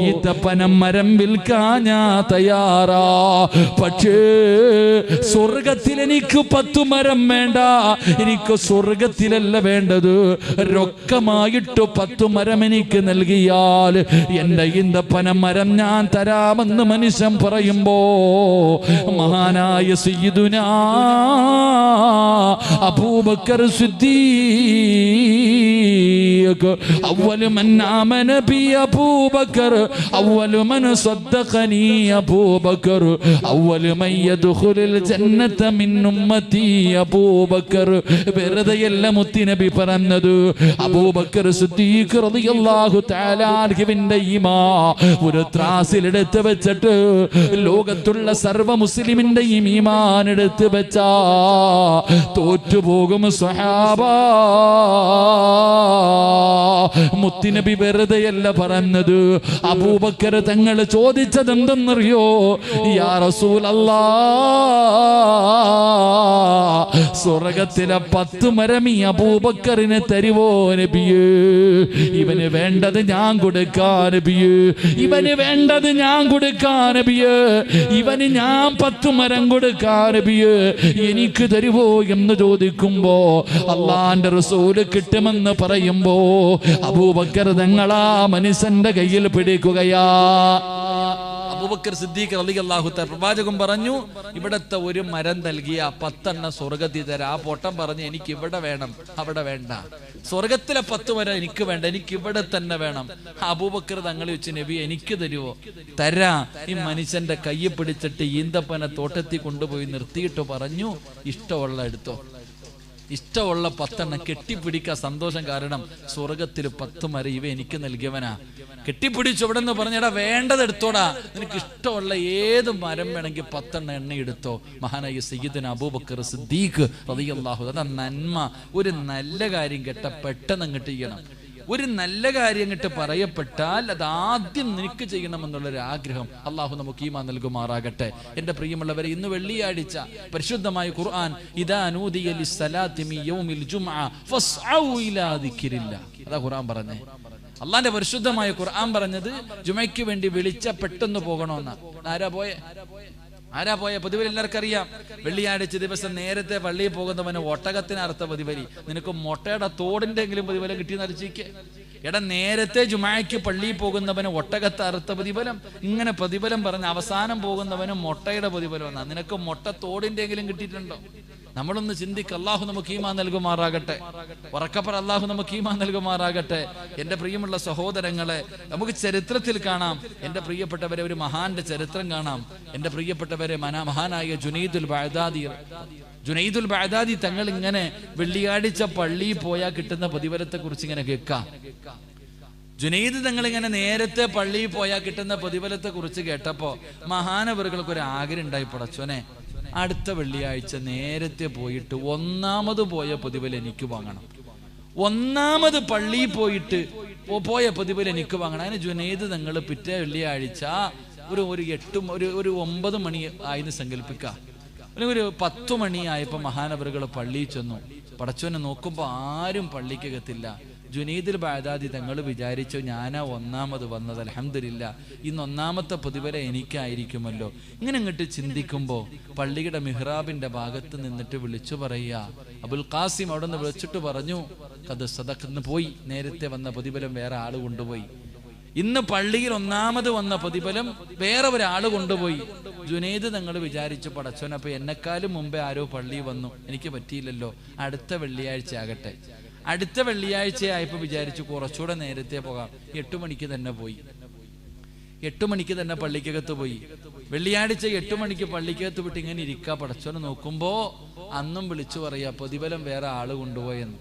ഈത്തപ്പന മരം വിൽക്കാൻ ഞാൻ തയ്യാറാ, പക്ഷേ സ്വർഗത്തിൽ എനിക്ക് 10 മരം വേണ്ട. എനിക്ക് സ്വർഗത്തിലല്ല വേണ്ടത്, രൊക്കമായിട്ട് 10 മരം എനിക്ക് നൽകിയാൽ എന്റെ ഈന്തപ്പന മരം ഞാൻ തരാമെന്ന് മനുഷ്യൻ പറയുമ്പോ മഹാനായ സയ്യിദുനാ അബൂബക്കർ സിദ്ദീഖ്, അവ്വലു മൻ ആമന ബി അബൂബക്കർ, അവ്വലു മൻ സദ്ദഖനി അബൂബക്കർ, അവ്വലു മൻ യദ്ഖുലുൽ ജന്നത മിൻ ഉമ്മതി അബൂബക്കർ. വെറുതെയല്ല മുത്തുനബി പറഞ്ഞത്. അബൂബക്കർ സിദ്ദീഖ് റളിയല്ലാഹു തആല അൻഹുവിന്റെ ഈമാൻ ഒരു ത്രാസിലെടുത്ത് വെച്ചിട്ട് ലോകത്തുള്ള സർവ്വ മുസ്ലിമിന്റെയും ഈമാൻ എടുത്ത് വെച്ചാ തോറ്റുപോകും സ്വഹാബാ. മുത്തുനബി വെറുതെയല്ല പറഞ്ഞത്. അബൂബക്കർ തങ്ങൾ ചോദിച്ചത് എന്തെന്നറിയോ? യാ റസൂലല്ലാഹ്, സ്വർഗത്തിലെ 10 മരം ഈ അബൂബക്കറിന് തരുവോ നബിയേ? ഇവന് വേണ്ടത് ഞാൻ കൊടുക്കാൻ നബിയേ. ഇവന് വേണ്ടത് ഞാൻ കൊടുക്കാൻ നബിയേ. ഇവന് ഞാൻ 10 മരം കൊടുക്കാൻ നബിയേ. എനിക്ക് തരുവോ എന്ന് ചോദിക്കുമ്പോ അല്ലാഹുവിന്റെ റസൂല് കിട്ടുമെന്ന് പറയുമ്പോ അബൂബക്കർ തങ്ങളാ മനുഷ്യന്റെ കയ്യിൽ പിടിക്കുകയാ. അബൂബക്കർ സിദ്ദീഖ് റളിയല്ലാഹു തആല പ്രവാചകൻ പറഞ്ഞു, ഇവിടത്തെ ഒരു മരം നൽകിയ 10 സ്വർഗത്തിൽ തരാ. ആ പൊട്ടം പറഞ്ഞു, എനിക്ക് ഇവിടെ വേണം, അവിടെ വേണ്ട. സ്വർഗത്തിലെ 10 മരം എനിക്ക് വേണ്ട, എനിക്ക് ഇവിടെ തന്നെ വേണം. അബൂബക്കർ തങ്ങൾ വെച്ച്, നബി എനിക്ക് തരുവോ? തരാ. ഈ മനുഷ്യന്റെ കയ്യെ പിടിച്ചിട്ട് ഈന്തപ്പന തോട്ടത്തിൽ കൊണ്ടുപോയി നിർത്തിയിട്ട് പറഞ്ഞു, ഇഷ്ടമുള്ള എടുത്തോ, ഇഷ്ടമുള്ള 10 കെട്ടിപ്പിടിക്കുക സന്തോഷം. കാരണം സ്വർഗത്തിൽ 10 മരം ഇവ എനിക്ക് നൽകിയവനാ. കെട്ടിപ്പിടിച്ചു ഇവിടെ നിന്ന് പറഞ്ഞടാ, വേണ്ടത് എടുത്തോടാ, നിനക്ക് ഇഷ്ടമുള്ള ഏത് മരം വേണമെങ്കിൽ 10 എണ്ണ എടുത്തോ. മഹാനായ സയ്യിദുനാ അബൂബക്കർ സിദ്ദീഖ് റളിയല്ലാഹു അൻഹു. അതാ നന്മ. ഒരു നല്ല കാര്യം കേട്ട പെട്ടെന്ന് അങ്ങോട്ട് ചെയ്യണം. ഒരു നല്ല കാര്യം അങ്ങോട്ട് പറയപ്പെട്ടാൽ അത് ആദ്യം നിനക്ക് ചെയ്യണമെന്നുള്ളൊരു ആഗ്രഹം അള്ളാഹു നമുക്ക് ഈമാൻ നൽകുമാറാകട്ടെ. എൻ്റെ പ്രിയമുള്ളവരെ, ഇന്ന് വെള്ളിയാഴ്ച പരിശുദ്ധമായ ഖുർആൻ ഇദാ നൂദിയ ലിസ്സലാത്തി മിൻ യൗമിൽ ജുംഅ ഫസ്ഔ ഇലാ ദിക്രില്ലാഹ്. അതാ ഖുർആൻ പറഞ്ഞേ. അള്ളാന്റെ പരിശുദ്ധമായ ഖുർആൻ പറഞ്ഞത് ജുമയ്ക്ക് വേണ്ടി വിളിച്ച പെട്ടെന്ന് പോകണമെന്നാ. ആരാ പോയ? പൊതുവെ എല്ലാവർക്കും അറിയാം, വെള്ളിയാഴ്ച ദിവസം നേരത്തെ പള്ളിയിൽ പോകുന്നവന് ഒട്ടകത്തിന് അർത്ഥ പ്രതിഫലി. നിനക്ക് മുട്ടയുടെ തോടിന്റെ എങ്കിലും പ്രതിഫലം കിട്ടിയെന്ന് അരച്ചിക്ക്. എടാ, നേരത്തെ ജുമായ്ക്ക് പള്ളിയിൽ പോകുന്നവന് ഒട്ടകത്തെ അർത്ഥ പ്രതിഫലം, ഇങ്ങനെ പ്രതിഫലം പറഞ്ഞ് അവസാനം പോകുന്നവന് മുട്ടയുടെ പ്രതിഫലം എന്നാ. നിനക്ക് മുട്ട തോടിന്റെ എങ്കിലും കിട്ടിയിട്ടുണ്ടോ? നമ്മളൊന്ന് ചിന്തിക്ക്. അള്ളാഹു നമുക്ക് ഈമാൻ നൽകുമാറാകട്ടെ. ഉറക്കപ്പറ, അള്ളാഹു നമുക്ക് ഈമാൻ നൽകുമാറാകട്ടെ. എൻ്റെ പ്രിയമുള്ള സഹോദരങ്ങളെ, നമുക്ക് ചരിത്രത്തിൽ കാണാം, എൻ്റെ പ്രിയപ്പെട്ടവരെ ഒരു മഹാന്റെ ചരിത്രം കാണാം. എൻ്റെ പ്രിയപ്പെട്ടവരെ, മഹാനായ ജുനൈദുൽ ബഅദാദി തങ്ങൾ ഇങ്ങനെ വെള്ളിയാഴ്ച പള്ളിയിൽ പോയാൽ കിട്ടുന്ന പ്രതിഫലത്തെ കുറിച്ച് ഇങ്ങനെ കേൾക്കാം. ജുനൈദ് തങ്ങൾ ഇങ്ങനെ നേരത്തെ പള്ളിയിൽ പോയാൽ കിട്ടുന്ന പ്രതിഫലത്തെ കുറിച്ച് കേട്ടപ്പോ മഹാനവറുകൾക്ക് ഒരു ആഗ്രഹം ഉണ്ടായി. പടച്ചോനെ, അടുത്ത വെള്ളിയാഴ്ച നേരത്തെ പോയിട്ട് ഒന്നാമത് പോയ പ്രതിഫലം എനിക്ക് വാങ്ങണം. ഒന്നാമത് പള്ളിയിൽ പോയിട്ട് പോയ പ്രതിഫലം എനിക്ക് വാങ്ങണം. അതിന് ജുനൈദ് തങ്ങൾ പിറ്റേ വെള്ളിയാഴ്ച ഒരു 9 മണി ആയിന്ന് സങ്കല്പിക്കാം. അല്ലെങ്കിൽ ഒരു 10 മണിയായപ്പോ മഹാനവറുകൾ പള്ളിയിൽ ചെന്നു. പടച്ചോനെ നോക്കുമ്പോ ആരും പള്ളിക്കകത്തില്ല. ജുനൈദുൽ ബഅദാദി തങ്ങൾ വിചാരിച്ചു, ഞാനാ ഒന്നാമത് വന്നത്, അൽഹംദുലില്ലാ, ഇന്ന് ഒന്നാമത്തെ പ്രതിഫലം എനിക്കായിരിക്കുമല്ലോ. ഇങ്ങനെ ഇങ്ങോട്ട് ചിന്തിക്കുമ്പോ പള്ളിയുടെ മിഹ്റാബിന്റെ ഭാഗത്ത് നിന്നിട്ട് വിളിച്ചു പറയുക, അബുൽ ഖാസിം അവിടെ നിന്ന് വിളിച്ചിട്ട് പറഞ്ഞു, ഖദ് സദഖ്ന്ന് പോയി, നേരത്തെ വന്ന പ്രതിഫലം വേറെ ആള് കൊണ്ടുപോയി. ഇന്ന് പള്ളിയിൽ ഒന്നാമത് വന്ന പ്രതിഫലം വേറെ ഒരാൾ കൊണ്ടുപോയി. ജുനൈദ് തങ്ങൾ വിചാരിച്ചു, പടച്ചോൻ, അപ്പൊ എന്നെക്കാളും മുമ്പേ ആരോ പള്ളിയിൽ വന്നു, എനിക്ക് പറ്റിയില്ലല്ലോ, അടുത്ത വെള്ളിയാഴ്ച ആകട്ടെ. അടുത്ത വെള്ളിയാഴ്ചയായപ്പോൾ വിചാരിച്ചു കുറച്ചുകൂടെ നേരത്തെ പോകാം. 8 മണിക്ക് തന്നെ പോയി. 8 മണിക്ക് തന്നെ പള്ളിക്കകത്ത് പോയി. വെള്ളിയാഴ്ച 8 മണിക്ക് പള്ളിക്കകത്ത് വിട്ട് ഇങ്ങനെ ഇരിക്കുക. പടച്ചോനെ നോക്കുമ്പോ അന്നും വിളിച്ചു പറയാ, പ്രതിഫലം വേറെ ആള് കൊണ്ടുപോയെന്ന്.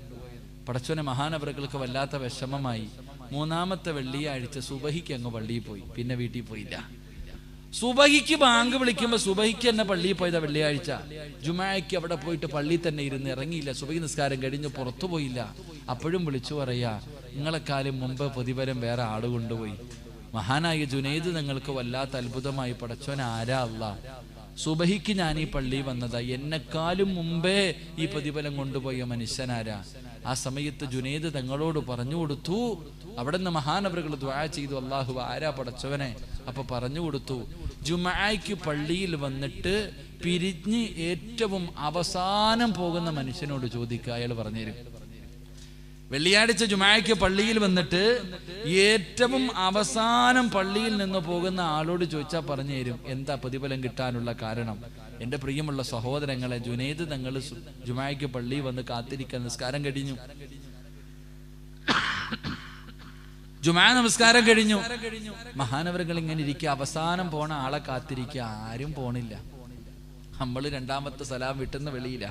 പടച്ചോനെ മഹാനവറുകൾക്ക് വല്ലാത്ത വിഷമമായി. 3-ാമത്തെ വെള്ളിയാഴ്ച സുബഹിക്ക് അങ്ങ് പള്ളിയിൽ പോയി, പിന്നെ വീട്ടിൽ പോയില്ല. സുബഹിക്ക് ബാങ്ക് വിളിക്കുമ്പോ സുബഹിക്ക് തന്നെ പള്ളിയിൽ പോയതാ വെള്ളിയാഴ്ച. ജുമായ്ക്ക് അവിടെ പോയിട്ട് പള്ളിയിൽ തന്നെ ഇരുന്ന് ഇറങ്ങിയില്ല. സുബഹി നിസ്കാരം കഴിഞ്ഞ് പുറത്തു പോയില്ല. അപ്പോഴും വിളിച്ചു പറയാ, നിങ്ങളെക്കാലം മുമ്പ് പ്രതിഫലം വേറെ ആള് കൊണ്ടുപോയി. മഹാനായ ജുനൈദ് നിങ്ങൾക്ക് വല്ലാത്ത അത്ഭുതമായി. പടച്ചോൻ, ആരാ അല്ലാ, സുബഹിക്ക് ഞാൻ ഈ പള്ളി വന്നതാ, എന്നെക്കാളും മുമ്പേ ഈ പ്രതിഫലം കൊണ്ടുപോയ മനുഷ്യനാരാ? ആ സമയത്ത് ജുനൈദ് തങ്ങളോട് പറഞ്ഞു കൊടുത്തു. അവിടെ നിന്ന് മഹാനവറുകൾ ദുആ ചെയ്തു, അല്ലാഹു ആരാ പടച്ചവനെ? അപ്പൊ പറഞ്ഞു കൊടുത്തു, ജുമഅയ്ക്ക് പള്ളിയിൽ വന്നിട്ട് പിരിഞ്ഞ് ഏറ്റവും അവസാനം പോകുന്ന മനുഷ്യനോട് ചോദിക്കുക, അയാൾ പറഞ്ഞുതരും. വെള്ളിയാഴ്ച ജുമഅയ്ക്ക് പള്ളിയിൽ വന്നിട്ട് ഏറ്റവും അവസാനം പള്ളിയിൽ നിന്ന് പോകുന്ന ആളോട് ചോദിച്ചാൽ പറഞ്ഞു തരും എന്താ പ്രതിഫലം കിട്ടാനുള്ള കാരണം. എൻ്റെ പ്രിയമുള്ള സഹോദരങ്ങളെ, ജുനൈദ് തങ്ങൾ ജുമഅയ്ക്ക് പള്ളിയിൽ വന്ന് കാത്തിരിക്കാൻ, നിസ്കാരം കഴിഞ്ഞു, ജുമാ നമസ്കാരം കഴിഞ്ഞു. മഹാനവറുകൾ ഇങ്ങനെ ഇരിക്കുക, അവസാനം പോണ ആളെ കാത്തിരിക്കുക. ആരും പോണില്ല. നമ്മൾ 2-ാമത്തെ സലാം വിട്ടുന്ന വെളിയില്ല.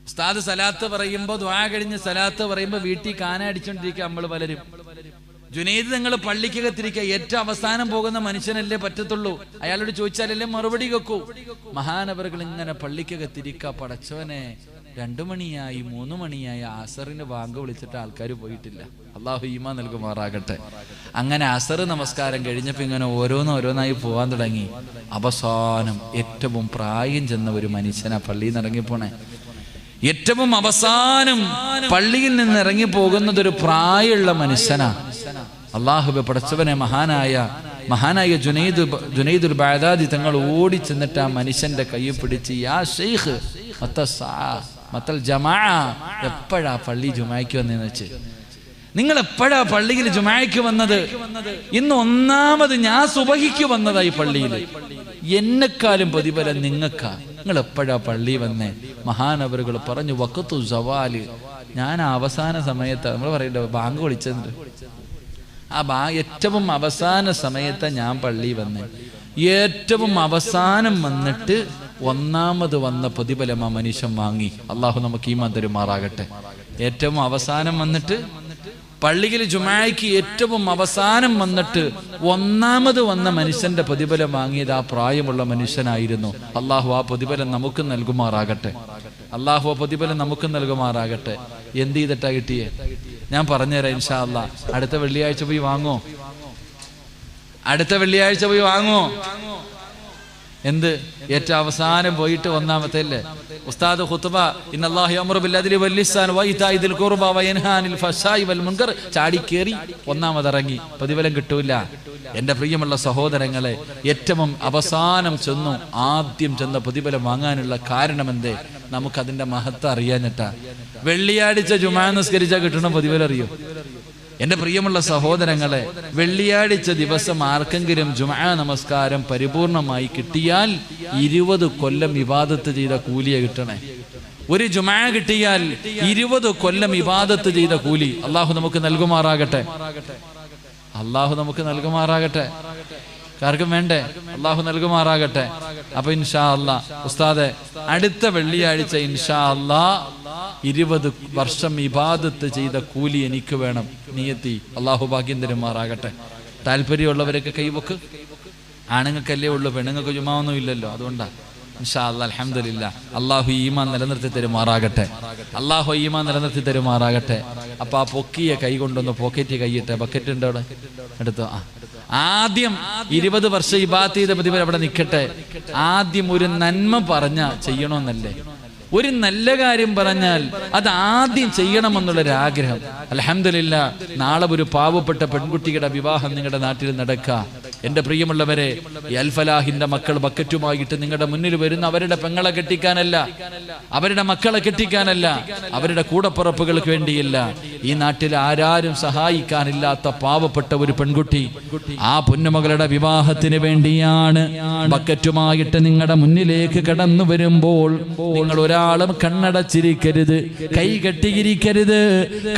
ഉസ്താദ് സലാത്ത് പറയുമ്പോ, ദുആ കഴിഞ്ഞ് സലാത്ത് പറയുമ്പോ വീട്ടിൽ കാന അടിച്ചോണ്ടിരിക്കുക നമ്മൾ പലരും. ജുനൈദ് തങ്ങൾ പള്ളിക്കകത്തിരിക്കുക. ഏറ്റവും അവസാനം പോകുന്ന മനുഷ്യനല്ലേ പറ്റത്തുള്ളൂ. അയാളോട് ചോദിച്ചാലല്ലേ മറുപടി വെക്കൂ. മഹാനവറുകൾ ഇങ്ങനെ പള്ളിക്കകത്തിരിക്കുക. പടച്ചവനെ, 2 മണിയായി 3 മണിയായി, അസറിന് ബാങ്ക് വിളിച്ചിട്ട് ആൾക്കാർ പോയിട്ടില്ല. അള്ളാഹു ഈമാൻ നൽകുമാറാകട്ടെ. അങ്ങനെ അസർ നമസ്കാരം കഴിഞ്ഞപ്പോ ഇങ്ങനെ ഓരോന്നായി പോവാൻ തുടങ്ങി. അവസാനം ഏറ്റവും പ്രായം ചെന്ന ഒരു മനുഷ്യനാ പള്ളിയിൽ നിന്ന് ഇറങ്ങിപ്പോണേ. ഏറ്റവും അവസാനം പള്ളിയിൽ നിന്ന് ഇറങ്ങി പോകുന്നത് ഒരു പ്രായമുള്ള മനുഷ്യനാ. അള്ളാഹുവേ, പടച്ചവനെ, മഹാനായ ജുനൈദുൽ ബഅദാദി തങ്ങൾ ഓടി ചെന്നിട്ട് ആ മനുഷ്യന്റെ കൈ പിടിച്ച്, യാ ശൈഖ് മത്തൽ ജമാഅ, എപ്പോഴാ പള്ളി ജുമായ്ക്ക് വന്നതെന്ന് വെച്ച്, നിങ്ങൾ എപ്പോഴാ പള്ളിയിൽ ജുമായ്ക്ക് വന്നത്? ഇന്ന് ഒന്നാമത് ഞാൻ സുബഹിക്ക് വന്നതായി പള്ളിയിൽ, എന്നെക്കാളും പ്രതിഫലം നിങ്ങൾക്കാ. നിങ്ങൾ എപ്പോഴാ പള്ളി വന്നേ? മഹാനവറുകൾ പറഞ്ഞു, വഖത്തു സവാല്, ഞാൻ അവസാന സമയത്ത്, നമ്മൾ പറയണ്ടോ ബാങ്ക് വിളിച്ചത്, ആ ഏറ്റവും അവസാന സമയത്ത് ഞാൻ പള്ളി വന്നേ. ഏറ്റവും അവസാനം വന്നിട്ട് ഒന്നാമത് വന്ന പ്രതിഫലം ആ മനുഷ്യൻ വാങ്ങി. അള്ളാഹു നമുക്ക് ഈമാൻ തരുമാറാകട്ടെ. ഏറ്റവും അവസാനം വന്നിട്ട് പള്ളിയിൽ ജുമായ്ക്ക് ഏറ്റവും അവസാനം വന്നിട്ട് ഒന്നാമത് വന്ന മനുഷ്യന്റെ പ്രതിഫലം വാങ്ങിയത് ആ പ്രായമുള്ള മനുഷ്യനായിരുന്നു. അള്ളാഹു ആ പ്രതിഫലം നമുക്ക് നൽകുമാറാകട്ടെ. അള്ളാഹു ആ പ്രതിഫലം നമുക്ക് നൽകുമാറാകട്ടെ. എന്ത് ചെയ്തിട്ടാ കിട്ടിയേ? ഞാൻ പറഞ്ഞുതരാം ഇൻഷാ അല്ലാഹ്. അടുത്ത വെള്ളിയാഴ്ച പോയി വാങ്ങോ? അടുത്ത വെള്ളിയാഴ്ച പോയി വാങ്ങോ? എന്ത് ഏറ്റവും അവസാനം പോയിട്ട് ഒന്നാമത്തെ അല്ലേ ഉസ്താദ് ഖുത്ബ ഇന്നല്ലാഹു യഅ്മുറു ബിൽ അദ്ലി വൽ ഇഹ്സാൻ വഇതാഇ ദിൽ ഖുർബ വയൻഹാ അനിൽ ഫഹ്ശാഇ വൽ മുൻകർ. ചാടി കേറി ഒന്നാമത് ഇറങ്ങി, പ്രതിഫലം കിട്ടൂല. എൻ്റെ പ്രിയമുള്ള സഹോദരങ്ങളെ, ഏറ്റവും അവസാനം ചെന്നു ആദ്യം ചെന്ന പ്രതിഫലം വാങ്ങാനുള്ള കാരണമെന്തേ? നമുക്കതിൻ്റെ മഹത്വം അറിയാഞ്ഞിട്ടാ. വെള്ളിയാഴ്ച ജുമാ നിസ്കരിച്ചാൽ കിട്ടണം പ്രതിഫലം അറിയോ? എൻ്റെ പ്രിയമുള്ള സഹോദരങ്ങളെ, വെള്ളിയാഴ്ച ദിവസം ആർക്കെങ്കിലും ജുമാ നമസ്കാരം പരിപൂർണമായി കിട്ടിയാൽ 20 കൊല്ലം ഇബാദത്ത് ചെയ്ത കൂലിയെ കിട്ടണേ. ഒരു ജുമാ കിട്ടിയാൽ 20 കൊല്ലം ഇബാദത്ത് ചെയ്ത കൂലി അള്ളാഹു നമുക്ക് നൽകുമാറാകട്ടെ. അള്ളാഹു നമുക്ക് നൽകുമാറാകട്ടെ. ആർക്കും വേണ്ടേ? അള്ളാഹു നൽകുമാറാകട്ടെ. അപ്പൊ ഇൻഷാ അല്ലാഹ് ഉസ്താദെ, അടുത്ത വെള്ളിയാഴ്ച ഇൻഷാ അല്ലാഹ് 20 വർഷം ഇബാദത്ത് ചെയ്ത കൂലി എനിക്ക് വേണം. നിയത്തി. അള്ളാഹു ഭാഗ്യം തരുമാറാകട്ടെ. താല്പര്യമുള്ളവരൊക്കെ കൈവക്ക്. ആണുങ്ങൾക്കല്ലേ ഉള്ളൂ, പെണ്ണുങ്ങൾക്ക് ജുമാവൊന്നും ഇല്ലല്ലോ. അതുകൊണ്ടാ ഇൻഷാ അല്ലാഹ് അൽഹംദുലില്ലാ. അള്ളാഹു ഈമാൻ നിലനിർത്തി തരുമാറാകട്ടെ. അള്ളാഹു ഈമാൻ നിലനിർത്തി തരുമാറാകട്ടെ. അപ്പൊ ആ പൊക്കിയ കൈ കൊണ്ടൊന്ന് പോക്കറ്റ് കൈയിട്ടെ. ബക്കറ്റ് ഉണ്ട് അവിടെ എടുത്തോ. ആദ്യം 20 വർഷം ഇബാദത്ത് ചെയ്ത പ്രതിഫലം അവിടെ നിൽക്കട്ടെ. ആദ്യം ഒരു നന്മ പറഞ്ഞ ചെയ്യണമെന്നല്ലേ? ഒരു നല്ല കാര്യം പറഞ്ഞാൽ അത് ആദ്യം ചെയ്യണമെന്നുള്ളൊരാഗ്രഹം. അൽഹംദുലില്ലാ, നാളെ ഒരു പാവപ്പെട്ട പെൺകുട്ടിയുടെ വിവാഹം നിങ്ങളുടെ നാട്ടിൽ നടക്കുക. എൻ്റെ പ്രിയമുള്ളവരെ, അൽഫലാഹിന്റെ മക്കൾ ബക്കറ്റുമായിട്ട് നിങ്ങളുടെ മുന്നിൽ വരുന്ന അവരുടെ പെങ്ങളെ കെട്ടിക്കാനല്ല, അവരുടെ മക്കളെ കെട്ടിക്കാനല്ല, അവരുടെ കൂടപ്പുറപ്പുകൾക്ക് വേണ്ടിയില്ല. ഈ നാട്ടിൽ ആരാരും സഹായിക്കാനില്ലാത്ത പാവപ്പെട്ട ഒരു പെൺകുട്ടി, ആ പൊന്നുമകളുടെ വിവാഹത്തിന് വേണ്ടിയാണ് ബക്കറ്റുമായിട്ട് നിങ്ങളുടെ മുന്നിലേക്ക് കടന്നു വരുമ്പോൾ നിങ്ങൾ ഒരാളും കണ്ണടച്ചിരിക്കരുത്, കൈ കെട്ടിയിരിക്കരുത്.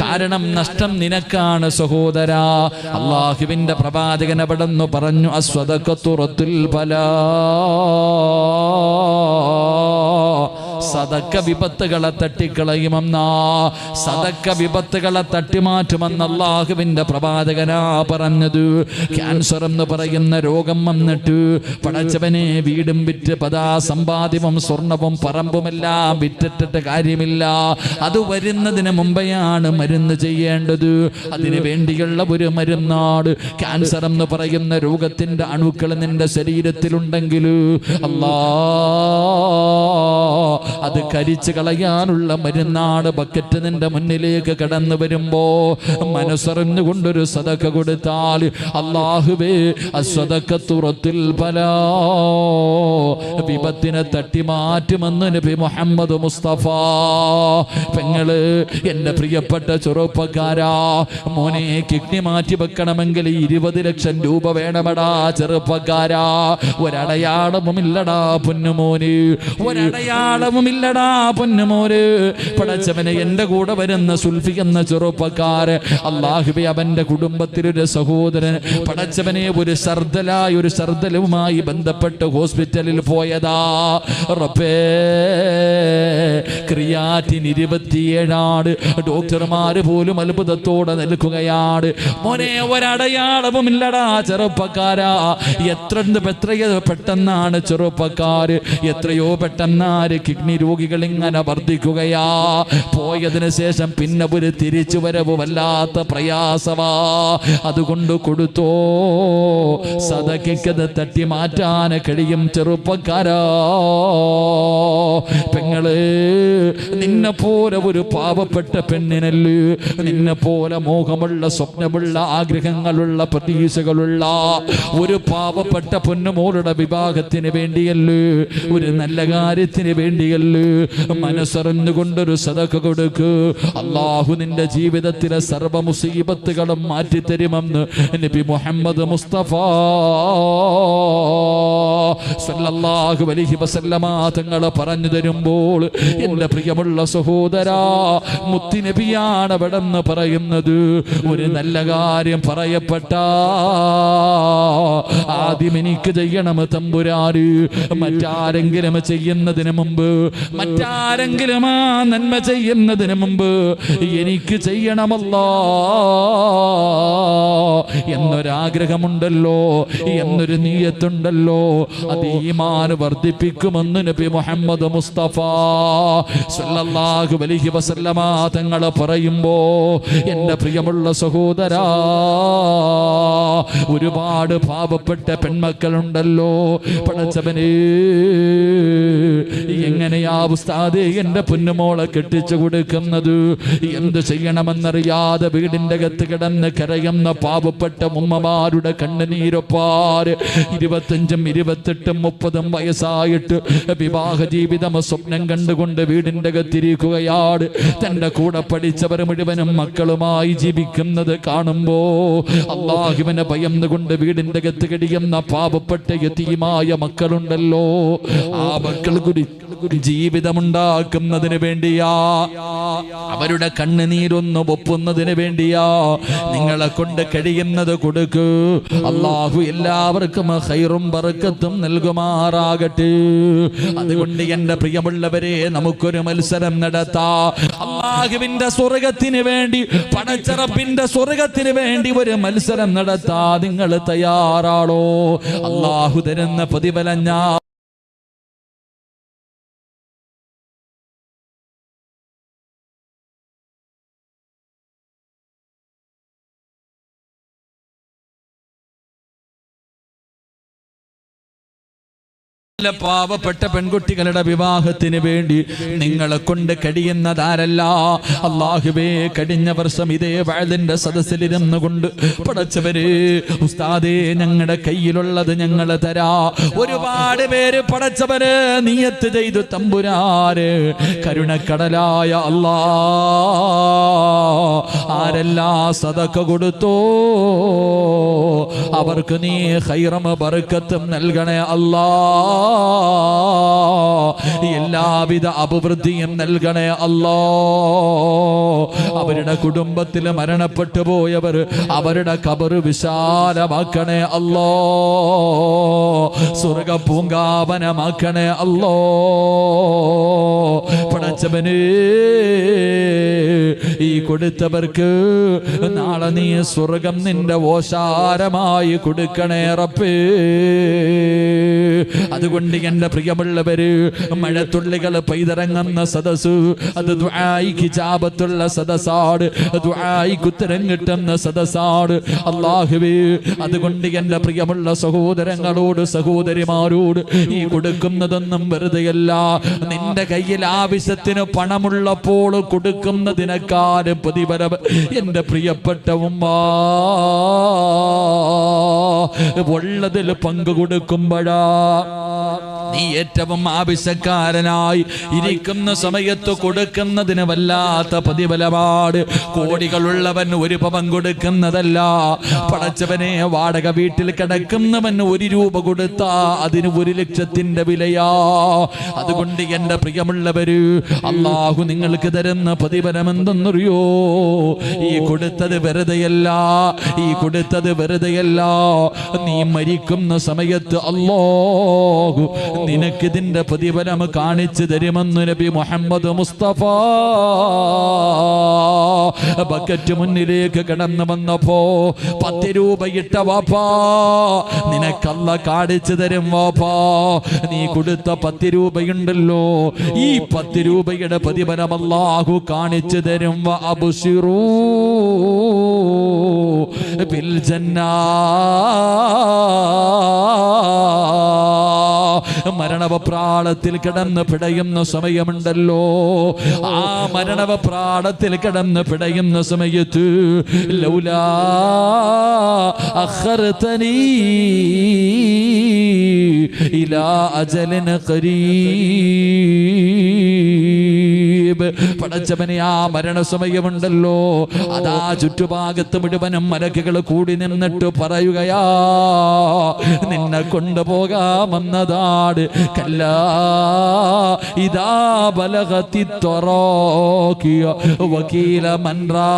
കാരണം നഷ്ടം നിനക്കാണ് സഹോദരാ. അല്ലാഹുവിന്റെ പ്രവാചകൻ അവിടെന്ന് പറഞ്ഞു, അസ്വദഖത്തു റത്തുൽ ബലാ. സദക്ക വിപത്തുകളെ തട്ടിക്കളയുമെന്നാ, സദക്ക വിപത്തുകളെ തട്ടിമാറ്റുമെന്ന് അല്ലാഹുവിന്റെ പ്രവാചകനാ പറഞ്ഞത്. ക്യാൻസർ എന്ന് പറയുന്ന രോഗം വന്നിട്ട് പടച്ചവനെ വീടും വിറ്റ് സമ്പാദ്യവും സ്വർണവും പറമ്പുമെല്ലാം വിറ്റിട്ടിട്ട് കാര്യമില്ല. അത് വരുന്നതിന് മുമ്പെയാണ് മരുന്ന് ചെയ്യേണ്ടത്. അതിനു വേണ്ടിയുള്ള ഒരു മരുന്നാട് ക്യാൻസർ എന്ന് പറയുന്ന രോഗത്തിന്റെ അണുക്കൾ നിന്റെ ശരീരത്തിലുണ്ടെങ്കിൽ അല്ലാ, അത് കരിച്ചു കളയാനുള്ള മരുന്നാട്. ബക്കറ്റ് നിന്റെ മുന്നിലേക്ക് കടന്നു വരുമ്പോ മനസ്സറിഞ്ഞുകൊണ്ടൊരു സദക്ക കൊടുത്താൽ അല്ലാഹുവേ, അസ്സദഖത്തു റത്തുൽ ബലാ, വിപത്തിനെ തട്ടിമാറ്റുമെന്ന് നബി മുഹമ്മദ് മുസ്തഫ. പെങ്ങള്, എൻ്റെ പ്രിയപ്പെട്ട ചെറുപ്പക്കാരാ, മോനെ കിഡ്നി മാറ്റി വെക്കണമെങ്കിൽ 20 ലക്ഷം രൂപ വേണമടാ ചെറുപ്പക്കാരാ. ഒരടയാളവുമില്ലടാ പൊന്നുമോന്, ഒരടയാളവുമില്ലടാ പൊന്നുമോന്. പടച്ചവനെ, എൻ്റെ കൂടെ വരുന്ന സുൽഫി എന്ന ചെറുപ്പക്കാര്, അല്ലാഹുവേ, അവന്റെ കുടുംബത്തിലൊരു സഹോദരൻ പടച്ചവനെ ഒരു ശർദ്ദലുമായി ബന്ധപ്പെട്ട് ഹോസ്പിറ്റലിൽ പോയതാ. റബ്ബേ, ക്രിയാറ്റിൻ 27 ഡോക്ടർമാര് പോലും അത്ഭുതത്തോടെ നിൽക്കുകയാണ്. മോനെ, ഒരടയാളവുമില്ലടാ ചെറുപ്പക്കാരാ. എത്രയോ പെട്ടെന്നാണ് ചെറുപ്പക്കാര്, എത്രയോ പെട്ടെന്നാര് കിഡ്നി രോഗികൾ ഇങ്ങനെ വർദ്ധിക്കുകയാ. പോയതിനു ശേഷം പിന്നെ ഒരു തിരിച്ചു വരവ് വല്ലാത്ത പ്രയാസമാ. അതുകൊണ്ട് കൊടുത്തോ, സദഖയ്ക്കത് തട്ടി മാറ്റാൻ കഴിയും ചെറുപ്പക്കാരാ. പെങ്ങള്, നിന്നെ പോലെ ഒരു പാവപ്പെട്ട പെണ്ണിനല്ലേ, നിന്നെ പോലെ മോഹമുള്ള സ്വപ്നമുള്ള ആഗ്രഹങ്ങളുള്ള പ്രതീക്ഷകളുള്ള ഒരു പാവപ്പെട്ട പൊന്നുമോളുടെ വിവാഹത്തിന് വേണ്ടിയല്ലേ, ഒരു നല്ല കാര്യത്തിന് വേണ്ടിയല്ലേ ചൊല്ല്, മനസ്സറിഞ്ഞുകൊണ്ടൊരു സദഖ കൊടുക്ക്. അല്ലാഹു നിന്റെ ജീവിതത്തിലെ സർവ്വ മുസീബത്തുകളും മാറ്റിത്തരുമെന്ന് നബി മുഹമ്മദ് മുസ്തഫ സല്ലല്ലാഹു അലൈഹി വസല്ലമ തങ്ങൾ പറഞ്ഞു തരുമ്പോൾ, എൻ്റെ പ്രിയമുള്ള സഹോദരാ, മുത്തുനബിയാണ് അവിടെന്ന് പറയുന്നത്. ഒരു നല്ല കാര്യം പറയപ്പെട്ട ആദ്യം എനിക്ക് ചെയ്യണം തമ്പുരാന്. മറ്റാരെങ്കിലും ചെയ്യുന്നതിന് മുമ്പ്, മറ്റാരെങ്കിലും ആ നന്മ ചെയ്യുന്നതിന് മുമ്പ് എനിക്ക് ചെയ്യണമല്ലോ എന്നൊരാഗ്രഹമുണ്ടല്ലോ, എന്നൊരു നീയത്തുണ്ടല്ലോ. അത് ഈമാൻ വർദ്ധിപ്പിക്കുമെന്ന് നബി മുഹമ്മദ് മുസ്തഫ സല്ലല്ലാഹു അലൈഹി വസല്ലമ തങ്ങൾ പറയുമ്പോ, എൻ്റെ പ്രിയമുള്ള സഹോദരാ, ഒരുപാട് പാവപ്പെട്ട പെൺമക്കളുണ്ടല്ലോ. പടച്ചവനേ, എങ്ങനെയാ ഉസ്താദേ എൻ്റെ പൊന്നുമോളെ കെട്ടിച്ചു കൊടുക്കുന്നത്? എന്ത് ചെയ്യണമെന്നറിയാതെ വീടിൻ്റെ അകത്ത് കിടന്ന് കരയുന്ന പാവപ്പെട്ട ഉമ്മമാരുടെ കണ്ണുനീരൊപ്പാര്. 25, 28, 30 വയസ്സായിട്ട് വിവാഹ ജീവിതം സ്വപ്നം കണ്ടുകൊണ്ട് വീടിൻ്റെ അകത്തിരിക്കുകയാണ്. തൻ്റെ കൂടെ പഠിച്ചവർ മുഴുവനും മക്കളുമായി ജീവിക്കുന്നത് കാണുമ്പോ അല്ലാഹുവിനെ ഭയന്നുകൊണ്ട് വീടിൻ്റെ അകത്ത് കഴിയുന്ന പാവപ്പെട്ട യതീമായ മക്കളുണ്ടല്ലോ. ആ മക്കൾക്ക് ജീവിതമുണ്ടാക്കുന്നതിന് വേണ്ടിയാ, അവരുടെ കണ്ണുനീരൊന്ന് ഒപ്പുന്നതിന് വേണ്ടിയാ നിങ്ങളെ കൊണ്ട് കഴിയുന്നത് കൊടുക്ക്. അല്ലാഹു എല്ലാവർക്കും ഖൈറും ബറക്കത്തും നൽകുമാറാകട്ടെ. അതുകൊണ്ട് എൻ്റെ പ്രിയമുള്ളവരെ, നമുക്കൊരു മത്സരം നടത്താം. അല്ലാഹുവിന്റെ സ്വർഗത്തിന് വേണ്ടി, പടച്ചറപ്പിന്റെ സ്വർഗത്തിന് വേണ്ടി ഒരു മത്സരം നടത്താ. നിങ്ങൾ തയ്യാറാണോ? അല്ലാഹു തരുന്ന പ്രതിഫലം ഞാൻ പാവപ്പെട്ട പെൺകുട്ടികളുടെ വിവാഹത്തിന് വേണ്ടി നിങ്ങളെ കൊണ്ട് കഴിയുന്നതാരല്ല. അല്ലാഹുവേ, കഴിഞ്ഞ വർഷം ഇതേ വഅദിന്റെ സദസ്സിലിരുന്നു കൊണ്ട് പടച്ചവര്, ഉസ്താദേ ഞങ്ങളുടെ കയ്യിലുള്ളത് ഞങ്ങൾ തരാ. ഒരുപാട് പേര് പടച്ചവര് നിയത്ത് ചെയ്തു. തമ്പുരാര് കരുണക്കടലായ അല്ലാ, ആരെല്ലാം സദഖ കൊടുത്തോ അവർക്ക് നീ ഖൈറും ബറക്കത്തും നൽകണേ അല്ലാ. എല്ലാവിധ അഭിവൃദ്ധിയും നൽകണേ അല്ലാ. അവരുടെ കുടുംബത്തിൽ മരണപ്പെട്ടു പോയവർ, അവരുടെ ഖബർ വിശാലമാക്കണേ അല്ലാ. സ്വർഗ പൂങ്കാവനമാക്കണേ അല്ലാ. പടച്ചവനേ, ഈ കൊടുത്തവർക്ക് നാളെ നീ സ്വർഗം നിന്റെ ഓശാരമായി കൊടുക്കണേ റബ്ബേ. അതുകൊണ്ട് എൻ്റെ പ്രിയമുള്ളവര്, മഴത്തുള്ളികൾ പെയ്തിറങ്ങുന്ന സദസ് അത് ദുആയിക്ക് ഇജാബത്തുള്ള സദസാണ്, ദുആയിക്ക് ഉത്തരം കിട്ടുന്ന സദസാണ്. അല്ലാഹുവേ, അതുകൊണ്ട് എൻ്റെ പ്രിയമുള്ള സഹോദരങ്ങളോട് സഹോദരിമാരോട്, ഈ കൊടുക്കുന്നതൊന്നും വെറുതെയല്ല. നിന്റെ കയ്യിൽ ആവശ്യത്തിന് പണമുള്ളപ്പോൾ കൊടുക്കുന്നതിനേക്കാളും പ്രതിഫലം എൻ്റെ പ്രിയപ്പെട്ട ഉമ്മ ഉള്ളതിൽ പങ്കു കൊടുക്കുമ്പോഴാ നീ ഏറ്റവും ആവശ്യക്കാരനായി ഇരിക്കുന്ന സമയത്ത് കൊടുക്കുന്നതിന് വല്ലാത്ത പ്രതിഫലമാണ്. കോടികളുള്ളവൻ ഒരു പവൻ കൊടുക്കുന്നതല്ല. പടച്ചവനെ, വാടക വീട്ടിൽ കിടക്കുന്നവൻ 1 രൂപ കൊടുത്താ അതിന് 1 ലക്ഷത്തിന്റെ വിലയാ. അതുകൊണ്ട് എൻ്റെ പ്രിയമുള്ളവര്, അല്ലാഹു നിങ്ങൾക്ക് തരുന്ന പ്രതിഫലം എന്തെന്നറിയോ? ഈ കൊടുത്തത് വെറുതെയല്ല, ഈ കൊടുത്തത് വെറുതെയല്ല. നീ മരിക്കുന്ന സമയത്ത് അല്ലാഹു നിനക്കിതിന്റെ പ്രതിഫലം കാണിച്ചു തരുമെന്ന് നബി മുഹമ്മദ് മുസ്തഫ. ബക്കറ്റ് മുന്നിലേക്ക് കടന്നു വന്നപ്പോ 10 രൂപ ഇട്ട വാപ്പാ, നിനക്കല്ല കാണിച്ചു തരും വാപ്പാ. നീ കൊടുത്ത 10 രൂപയുണ്ടല്ലോ, ഈ 10 രൂപയുടെ പ്രതിഫലം അല്ലാഹു കാണിച്ചു തരും. അബ്ശിറൂ ബിൽ ജന്നാ, മരണവപ്രാളത്തിൽ കിടന്ന് പിടയുന്ന സമയമുണ്ടല്ലോ, ആ മരണവപ്രാളത്തിൽ കിടന്ന് പിടയുന്ന സമയത്ത് ലൗലാ അഖർതനീ ഇലാ അജലിൻ ഖരീബ്, പടച്ചവനെ ആ മരണസമയമുണ്ടല്ലോ, അതാ ചുറ്റുഭാഗത്ത് മുഴുവനും മലക്കുകൾ കൂടി നിന്നിട്ട് പറയുകയാ, നിന്നെ കൊണ്ടുപോകാമെന്നതാണ്. കല്ലാ ഇദാ ബലഗതി തറാഖിയ വകീല മൻ റാഖ്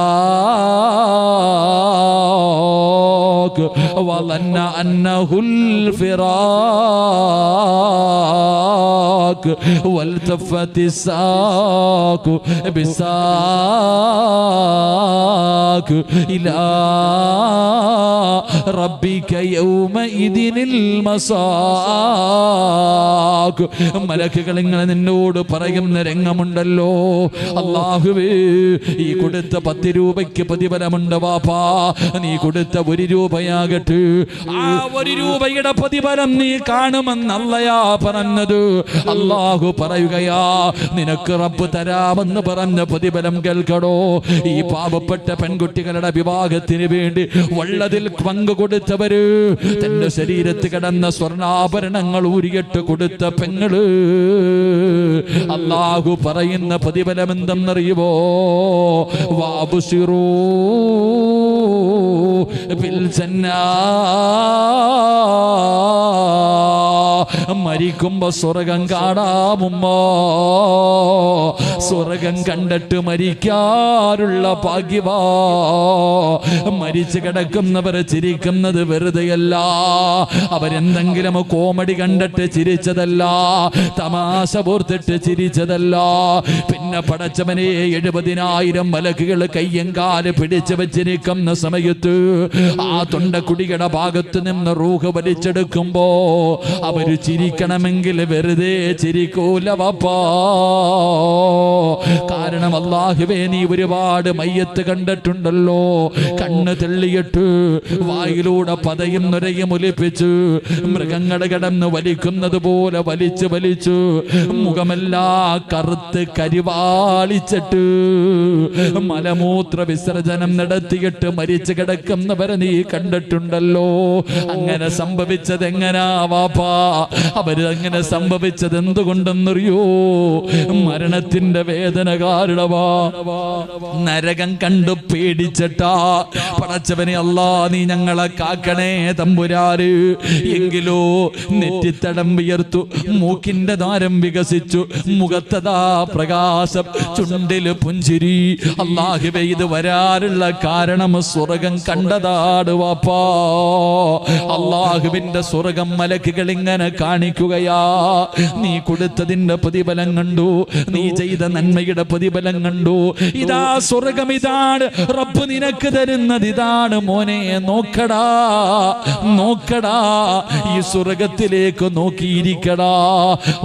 വളന്ന അന്നഹുൽ ഫിറാഖ് വൽതഫത്തി സാഖു ബിസാഖ് ഇലാ റബ്ബിക യൗമഇദിനിൽ മസാഖ്. മലക്കുകൾ ഇങ്ങനെ നിന്നോട് പറയുന്ന രംഗമുണ്ടല്ലോ, അല്ലാഹുവേ ഈ കൊടുത്ത 10 രൂപയ്ക്ക് പ്രതിഫലമുണ്ട് വാപ്പാ, നീ കൊടുത്ത 1 രൂപയാകട്ടെ, ആ 1 രൂപയുടെ പ്രതിഫലം നീ കാണുമെന്നല്ലയാ പറഞ്ഞത്. അല്ലാഹു പറയുകയാ, നിനക്ക് റബ്ബ് തരാമെന്ന് പറഞ്ഞ പ്രതിഫലം കേൾക്കടോ. ഈ പാവപ്പെട്ട പെൺകുട്ടികളുടെ വിവാഹത്തിന് വേണ്ടി വള്ളതിൽ പങ്കു കൊടുത്തവര്, തന്റെ ശരീരത്തിൽ കിടന്ന സ്വർണ്ണാഭരണങ്ങൾ ഊരിയിട്ട് കൊടുത്ത പെങ്ങള്, അല്ലാഹു പറയുന്ന പ്രതിഫലം എന്തെന്നറിയുമോ? വാബുസിറൂ ബിൽ ജന്നാ, മരിക്കുമ്പോ സ്വർഗം കാണാമുമ്മോ, സ്വർഗം കണ്ടിട്ട് മരിക്കാനുള്ള ഭാഗ്യവാ. മരിച്ചു കിടക്കുന്നവർ ചിരിക്കുന്നത് വെറുതെയല്ല, അവരെന്തെങ്കിലും കോമഡി കണ്ടിട്ട് ചിരിച്ചതല്ല, തമാശ പോർത്തിട്ട് ചിരിച്ചതല്ല. പിന്നെ പടച്ചവനെ 70,000 മലക്കുകൾ കയ്യും കാല് പിടിച്ചു വെച്ചിരിക്കുന്ന സമയത്ത് ആ തൊണ്ടക്കുടിയുടെ ഭാഗത്ത് നിന്ന് റൂഹ് വലിച്ചെടുക്കുമ്പോ അവര് ചിരിക്കണമെങ്കിൽ വെറുതെ ചിരിക്കൂല വാപ്പാ. കാരണം അല്ലാഹുവേ, നീ ഒരുപാട് മയ്യത്ത് കണ്ടിട്ടുണ്ടല്ലോ, കണ്ണ് തെള്ളിയിട്ട് വായിലൂടെ പതയും നുരയും ഒലിപ്പിച്ച് മൃഗങ്ങൾ കിടന്ന് വലിക്കുന്നത് പോലെ വലിച്ചു വലിച്ചു മുഖമെല്ലാം കറുത്ത് കരിവാളിച്ചിട്ട് മലമൂത്ര വിസർജനം നടത്തിയിട്ട് മരിച്ചു കിടക്കുന്നവരെ നീ കണ്ടിട്ടുണ്ടല്ലോ. അങ്ങനെ സംഭവിച്ചത് എങ്ങനാ വാപ്പാ? അവര് അങ്ങനെ സംഭവിച്ചത് എന്തുകൊണ്ടെന്നറിയോ? മരണത്തിന്റെ വേദന കാരണമാ. നരകം കണ്ടു പേടിച്ചിട്ടാ. പടച്ചവനെ അല്ലാ, നീ ഞങ്ങളെ കാക്കണേ തമ്പുരാര്. എങ്കിലോ നെറ്റിത്തടം വിയർത്തു, മൂക്കിന്റെ ദ്വാരം വികസിച്ചു, മുഖത്തതാ പ്രകാശം, ചുണ്ടില് പുഞ്ചിരി. അല്ലാഹുവേ, ഇത് വരാനുള്ള കാരണം സ്വർഗം കണ്ടതാണ് വാപ്പാ. അല്ലാഹുവിന്റെ സ്വർഗം മലക്കുകൾ ഇങ്ങനെ കാണിക്കുകയാ. നീ കൊടുത്തതിന്റെ പ്രതിഫലം കണ്ടു, നീ ചെയ്ത നന്മയുടെ പ്രതിഫലം കണ്ടു. ഇതാ സ്വർഗം, ഇതാണ് റബ്ബ് നിനക്ക് തരുന്നത്, ഇതാണ് മോനെ. നോക്കടാ നോക്കടാ, ഈ സ്വർഗത്തിലേക്ക് നോക്കിയിരിക്കടാ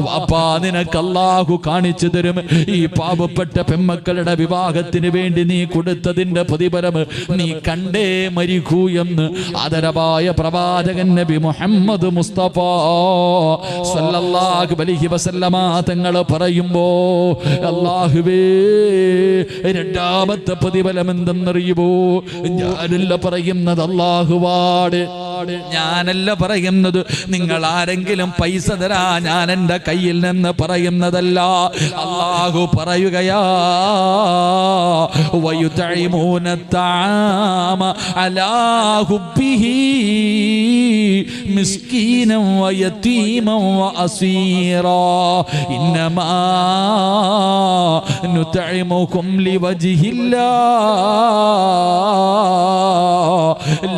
വാപ്പാ. നിനക്ക് അല്ലാഹു കാണിച്ചു തരും. ഈ പാവപ്പെട്ട പെമ്മക്കളുടെ വിവാഹത്തിന് വേണ്ടി നീ കൊടുത്തതിന്റെ പ്രതിഫലം നീ കണ്ടേ മരിക്കൂ എന്ന് ആദരവായ പ്രവാചകൻ നബി മുഹമ്മദ് മുസ്തഫ സല്ലല്ലാഹു അലൈഹി വസല്ലമ തങ്ങൾ പറയുമ്പോ, അല്ലാഹുവേ, രണ്ടാമത്തെ പ്രതിഫലം എന്തെന്നറിയുമോ? ഞാനല്ല പറയുന്നത്, അല്ലാഹുവാണ്. ഞാനല്ല പറയുന്നത്. നിങ്ങൾ ആരെങ്കിലും പൈസ തരാ ഞാൻ എൻ്റെ കയ്യിൽ നിന്ന് പറയുന്നതല്ല. അല്ലാഹു പറയുകയാ, വയുതഇമൂന തആമ അലാ ഹുബ്ബിഹി മിസ്കീനൻ വയതീമൻ വഅസീറാ ഇന്നമാ നുതഇമുകും ലിവജ്ഹില്ലാഹ്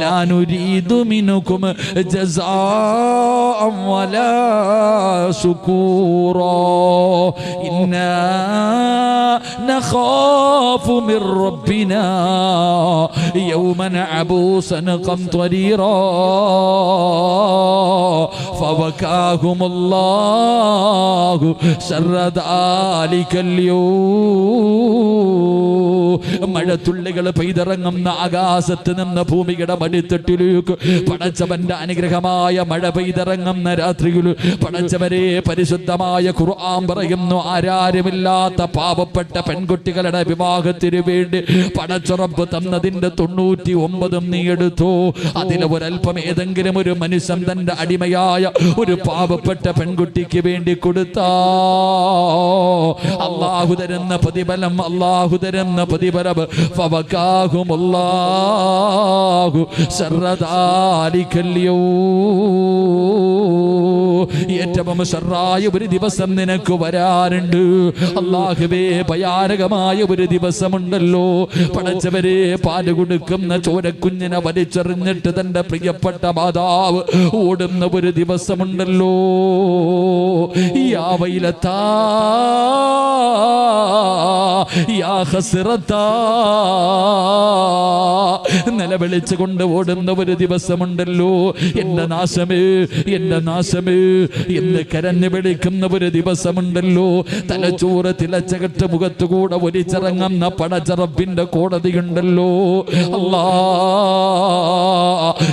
ലാ നുരീദു മിൻകും ജസാഅൻ വലാ ശുകൂറാ ഇന്നാ നഖാഫു മിർ റബ്ബിനാ യൗമൻ അബൂസൻ ഖംതരീറാ ഫവകാഹുമുല്ലാഹു ശർറ ദാലികൽ യൗം. മഴത്തുള്ളികൾ പെയ്തിറങ്ങുന്ന ആകാശത്ത് നിന്ന് ഭൂമിയുടെ മടിത്തട്ടിലേക്ക് പടച്ചവന്റെ അനുഗ്രഹമായ മഴ പെയ്തിറങ്ങുന്ന രാത്രിയിൽ പടച്ചവരെ പരിശുദ്ധമായ ഖുർആൻ പറയുന്നു, ആരാരുമില്ലാത്ത പാവപ്പെട്ട പെൺകുട്ടികളുടെ വിവാഹത്തിന് വേണ്ടി പടച്ചുറപ്പ് തന്നതിന്റെ 99 നീ എടുത്തു. അതിൽ ഒരൽപ്പം ഏതെങ്കിലും ഒരു മനുഷ്യൻ തന്റെ അടിമയായ ഒരു പാവപ്പെട്ട പെൺകുട്ടിക്ക് വേണ്ടി കൊടുത്താ അല്ലാഹു തരുന്ന പ്രതിഫലം, അല്ലാഹു തരുന്ന പ്രതിഫലം ഫവകാഹുമുല്ലാഹു ശർറദാലിക്കൽ ഏറ്റവും ശർറായ ഒരു ദിവസം നിനക്ക് വരാറുണ്ട്. അല്ലാഹുവേ, ഭയാനകമായ ഒരു ദിവസമുണ്ടല്ലോ. പടച്ചവരെ, പാല് കൊടുക്കുന്ന ചോരക്കുഞ്ഞിനെ വലിച്ചെറിഞ്ഞിട്ട് തന്റെ പ്രിയപ്പെട്ട മാതാവ് ഓടുന്ന ഒരു ദിവസമുണ്ടല്ലോ. യാ വൈലത്താ യാ ഹസ്റത്താ നിലവിളിച്ചുകൊണ്ട് ഓടുന്ന ഒരു ദിവസമുണ്ടല്ലോ. എന്റെ നാശമേ, എന്റെ നാശമേ എന്ന് കരഞ്ഞു വിളിക്കുന്ന ഒരു ദിവസമുണ്ടല്ലോ. തലച്ചോറ് തിളച്ചകറ്റ് മുഖത്തുകൂടെ ഒലിച്ചിറങ്ങുന്ന പടച്ചറപ്പിന്റെ കോടതിയുണ്ടല്ലോ. അല്ലാ,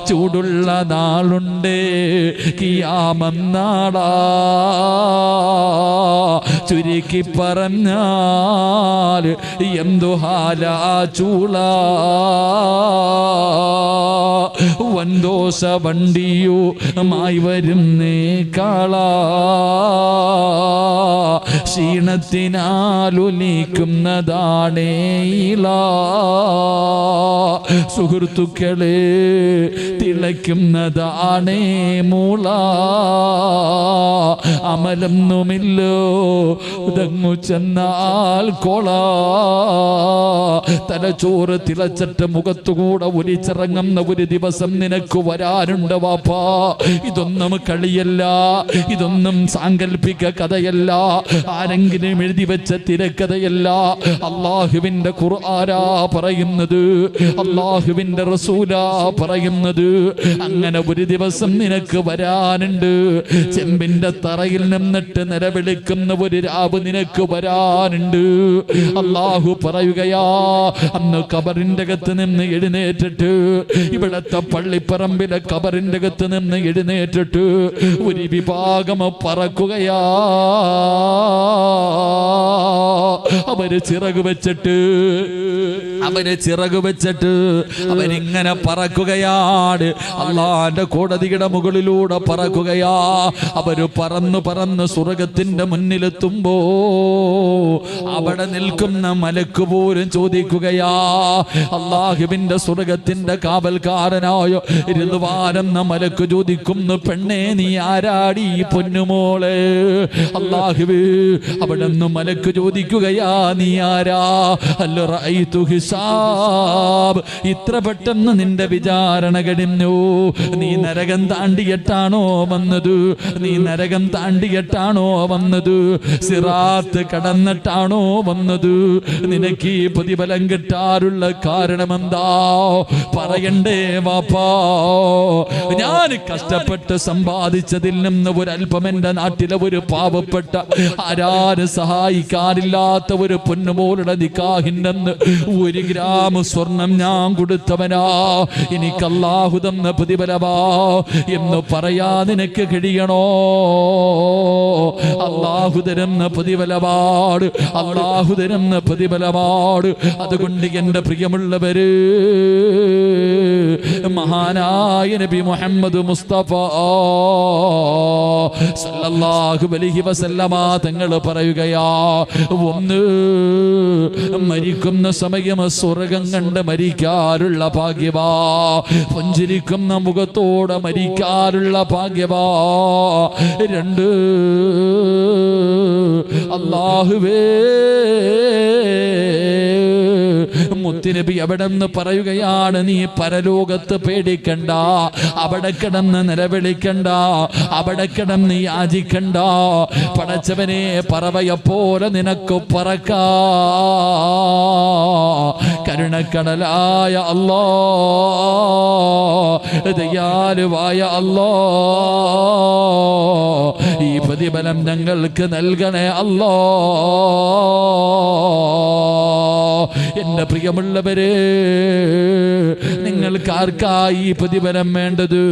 ചൂടുള്ള നാളുണ്ടേ കിയാമം നാളാ, ചുരുക്കി പറഞ്ഞാൽ എന്തു ഹാലാ ചൂളാ, വൻദോഷ വണ്ടിയുമായി വരുന്നേ കാളാ, ക്ഷീണത്തിനാലൊലിക്കുന്നതാണേ ഇലാ, സുഹൃത്തുക്കളെ തിളയ്ക്കുന്നതാണേ മൂള, അമലൊന്നുമില്ലോ ഇതങ്ങു ചെന്നാൽ കോള, തലച്ചോറ് തിളച്ചിട്ട് മുഖത്തുകൂടെ ഒലിച്ചിറങ്ങുന്ന ഒരു ദിവസം നിനക്ക് വരാനുണ്ട് വാപ്പാ. ഇതൊന്നും കളിയല്ല, ഇതൊന്നും സാങ്കല്പിക കഥയല്ല, ആരെങ്കിലും എഴുതി വെച്ച തിരക്കഥയല്ല. അള്ളാഹുവിന്റെ ഖുർആനാ പറയുന്നത്, അള്ളാഹുവിന്റെ റസൂലാ പറയുന്നത്. അങ്ങനെ ഒരു ദിവസം നിനക്ക് വരാനുണ്ട്. ചെമ്പിന്റെ തറയിൽ നിന്നിട്ട് നിലവിളിക്കുന്ന ഒരു രാവ് നിനക്ക് വരാനുണ്ട്. അള്ളാഹു പറയുകയാ, അന്ന് ഖബറിന്റെ അകത്ത് നിന്ന് എഴുന്നേറ്റിട്ട്, ഇവിടത്തെ പള്ളിപ്പറമ്പിലെ ഖബറിന്റെ അകത്ത് നിന്ന് എഴുന്നേറ്റിട്ട് ഒരു വിഭാഗം പറക്കുകയാ. അവര് ചിറക് വെച്ചിട്ട് അവരിങ്ങനെ പറക്കുകയാണ്. അള്ളാന്റെ കോടതിയുടെ മുകളിലൂടെ പറക്കുകയാ. അവര് പറന്ന് പറന്ന് സ്വർഗത്തിന്റെ മുന്നിലെത്തുമ്പോ അവിടെ നിൽക്കുന്ന മലക്ക് പോലും ചോദിക്കുകയാ, അള്ളാഹുവിന്റെ സ്വർഗത്തിന്റെ കാവൽക്കാരനായ ഇരുന്നുവാനെന്ന മലക്ക് ചോദിക്കുന്നു, പെണ്ണേ നീ ആരാടി പൊന്നുമോളെ? അള്ളാഹുവേ, അവിടെ നിന്ന് മലക്ക് ചോദിക്കുകയാ, നീ ആരാ? അല്ല റഅയ്തു ഹിസാബ്, ഇത്ര പെട്ടെന്ന് നിന്റെ വിചാരണ കഴിഞ്ഞു. നീ നരകം താണ്ടിയിട്ടാണോ വന്നത്? നീ നരകം താണ്ടിയിട്ടാണോ വന്നത്? സിറാത്ത് കടന്നിട്ടാണോ വന്നത്? നിനക്ക് ഈ പ്രതിഫലം കിട്ടാറുള്ള കാരണമെന്താ? പറയണ്ടേ വാപ്പാ? ഞാൻ കഷ്ടപ്പെട്ട് സമ്പാദിച്ചതിൽ നിന്ന് ഒരല്പം എന്റെ നാട്ടിലെ ഒരു പാവപ്പെട്ട ആരാരും സഹായിക്കാനില്ലാത്ത ഒരു പൊന്നുമോളുടെ നിക്കാഹിനെന്ന് 1 ഗ്രാം സ്വർണം ഞാൻ കൊടുത്തവനാ. എനിക്ക് അല്ലാഹു തന്ന പ്രതിഫലമാ എന്ന് പറയാ നിനക്ക് കഴിയണോ? അല്ലാഹു തരുന്ന പ്രതിഫലമാണ്, അല്ലാഹു തരുന്ന പ്രതിഫലമാണ്. അതുകൊണ്ട് എന്റെ പ്രിയമുള്ളവര്, മഹാനായ നബി മുഹമ്മദ് മുസ്തഫ സല്ലല്ലാഹു അലൈഹി വസല്ലമ തങ്ങൾ പറയുകയാ, ഒന്ന് മരിക്കുന്ന സമയം സ്വർഗം കണ്ട് മരിക്കാറുള്ള ഭാഗ്യവാ, പുഞ്ചിരിക്കുന്ന മുഖത്തോടെ മരിക്കാറുള്ള ഭാഗ്യവാ. 2, അല്ലാഹുവേ, മുത്തുനബി അവിടെ നിന്ന് പറയുകയാണ്, നീ പരലോകത്ത് പേടിക്കണ്ട, അവിടെ കിടന്ന് നിലവിളിക്കണ്ട, അവിടെ കിടന്ന് യാചിക്കണ്ട. പടച്ചവനെ, പറവയെപ്പോലെ നിനക്ക് പറക്കാ. കരുണക്കടലായ അല്ലാ, ദയാലുവായ അല്ലാ, ഈ പ്രതിഫലം ഞങ്ങൾക്ക് നൽകണേ അല്ലാ. എന്റെ പ്രിയമുള്ളവരെ, നിങ്ങൾക്ക് ആർക്കായി പ്രതിഫലം വേണ്ടത്?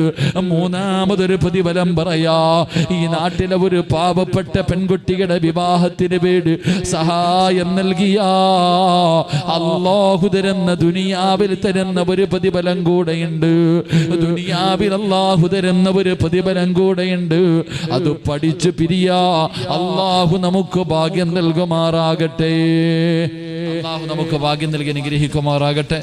മൂന്നാമതൊരു പ്രതിഫലം പറയാ. ഈ നാട്ടിലെ ഒരു പാവപ്പെട്ട പെൺകുട്ടിയുടെ വിവാഹത്തിന് വേണ്ടി സഹായം നൽകിയ അല്ലാഹു തരുന്ന ദുനിയാവിൽ തരുന്ന ഒരു പ്രതിഫലം കൂടെയുണ്ട്. ദുനിയാവിൽ അല്ലാഹു തരുന്ന ഒരു പ്രതിഫലം കൂടെയുണ്ട്. അത് പഠിച്ചു പിരിയാ. അല്ലാഹു നമുക്ക് ഭാഗ്യം നൽകുമാറാകട്ടെ. അല്ലാഹു നമുക്ക് ഭാഗ്യം നൽകി അനുഗ്രഹിക്കുമാറാകട്ടെ.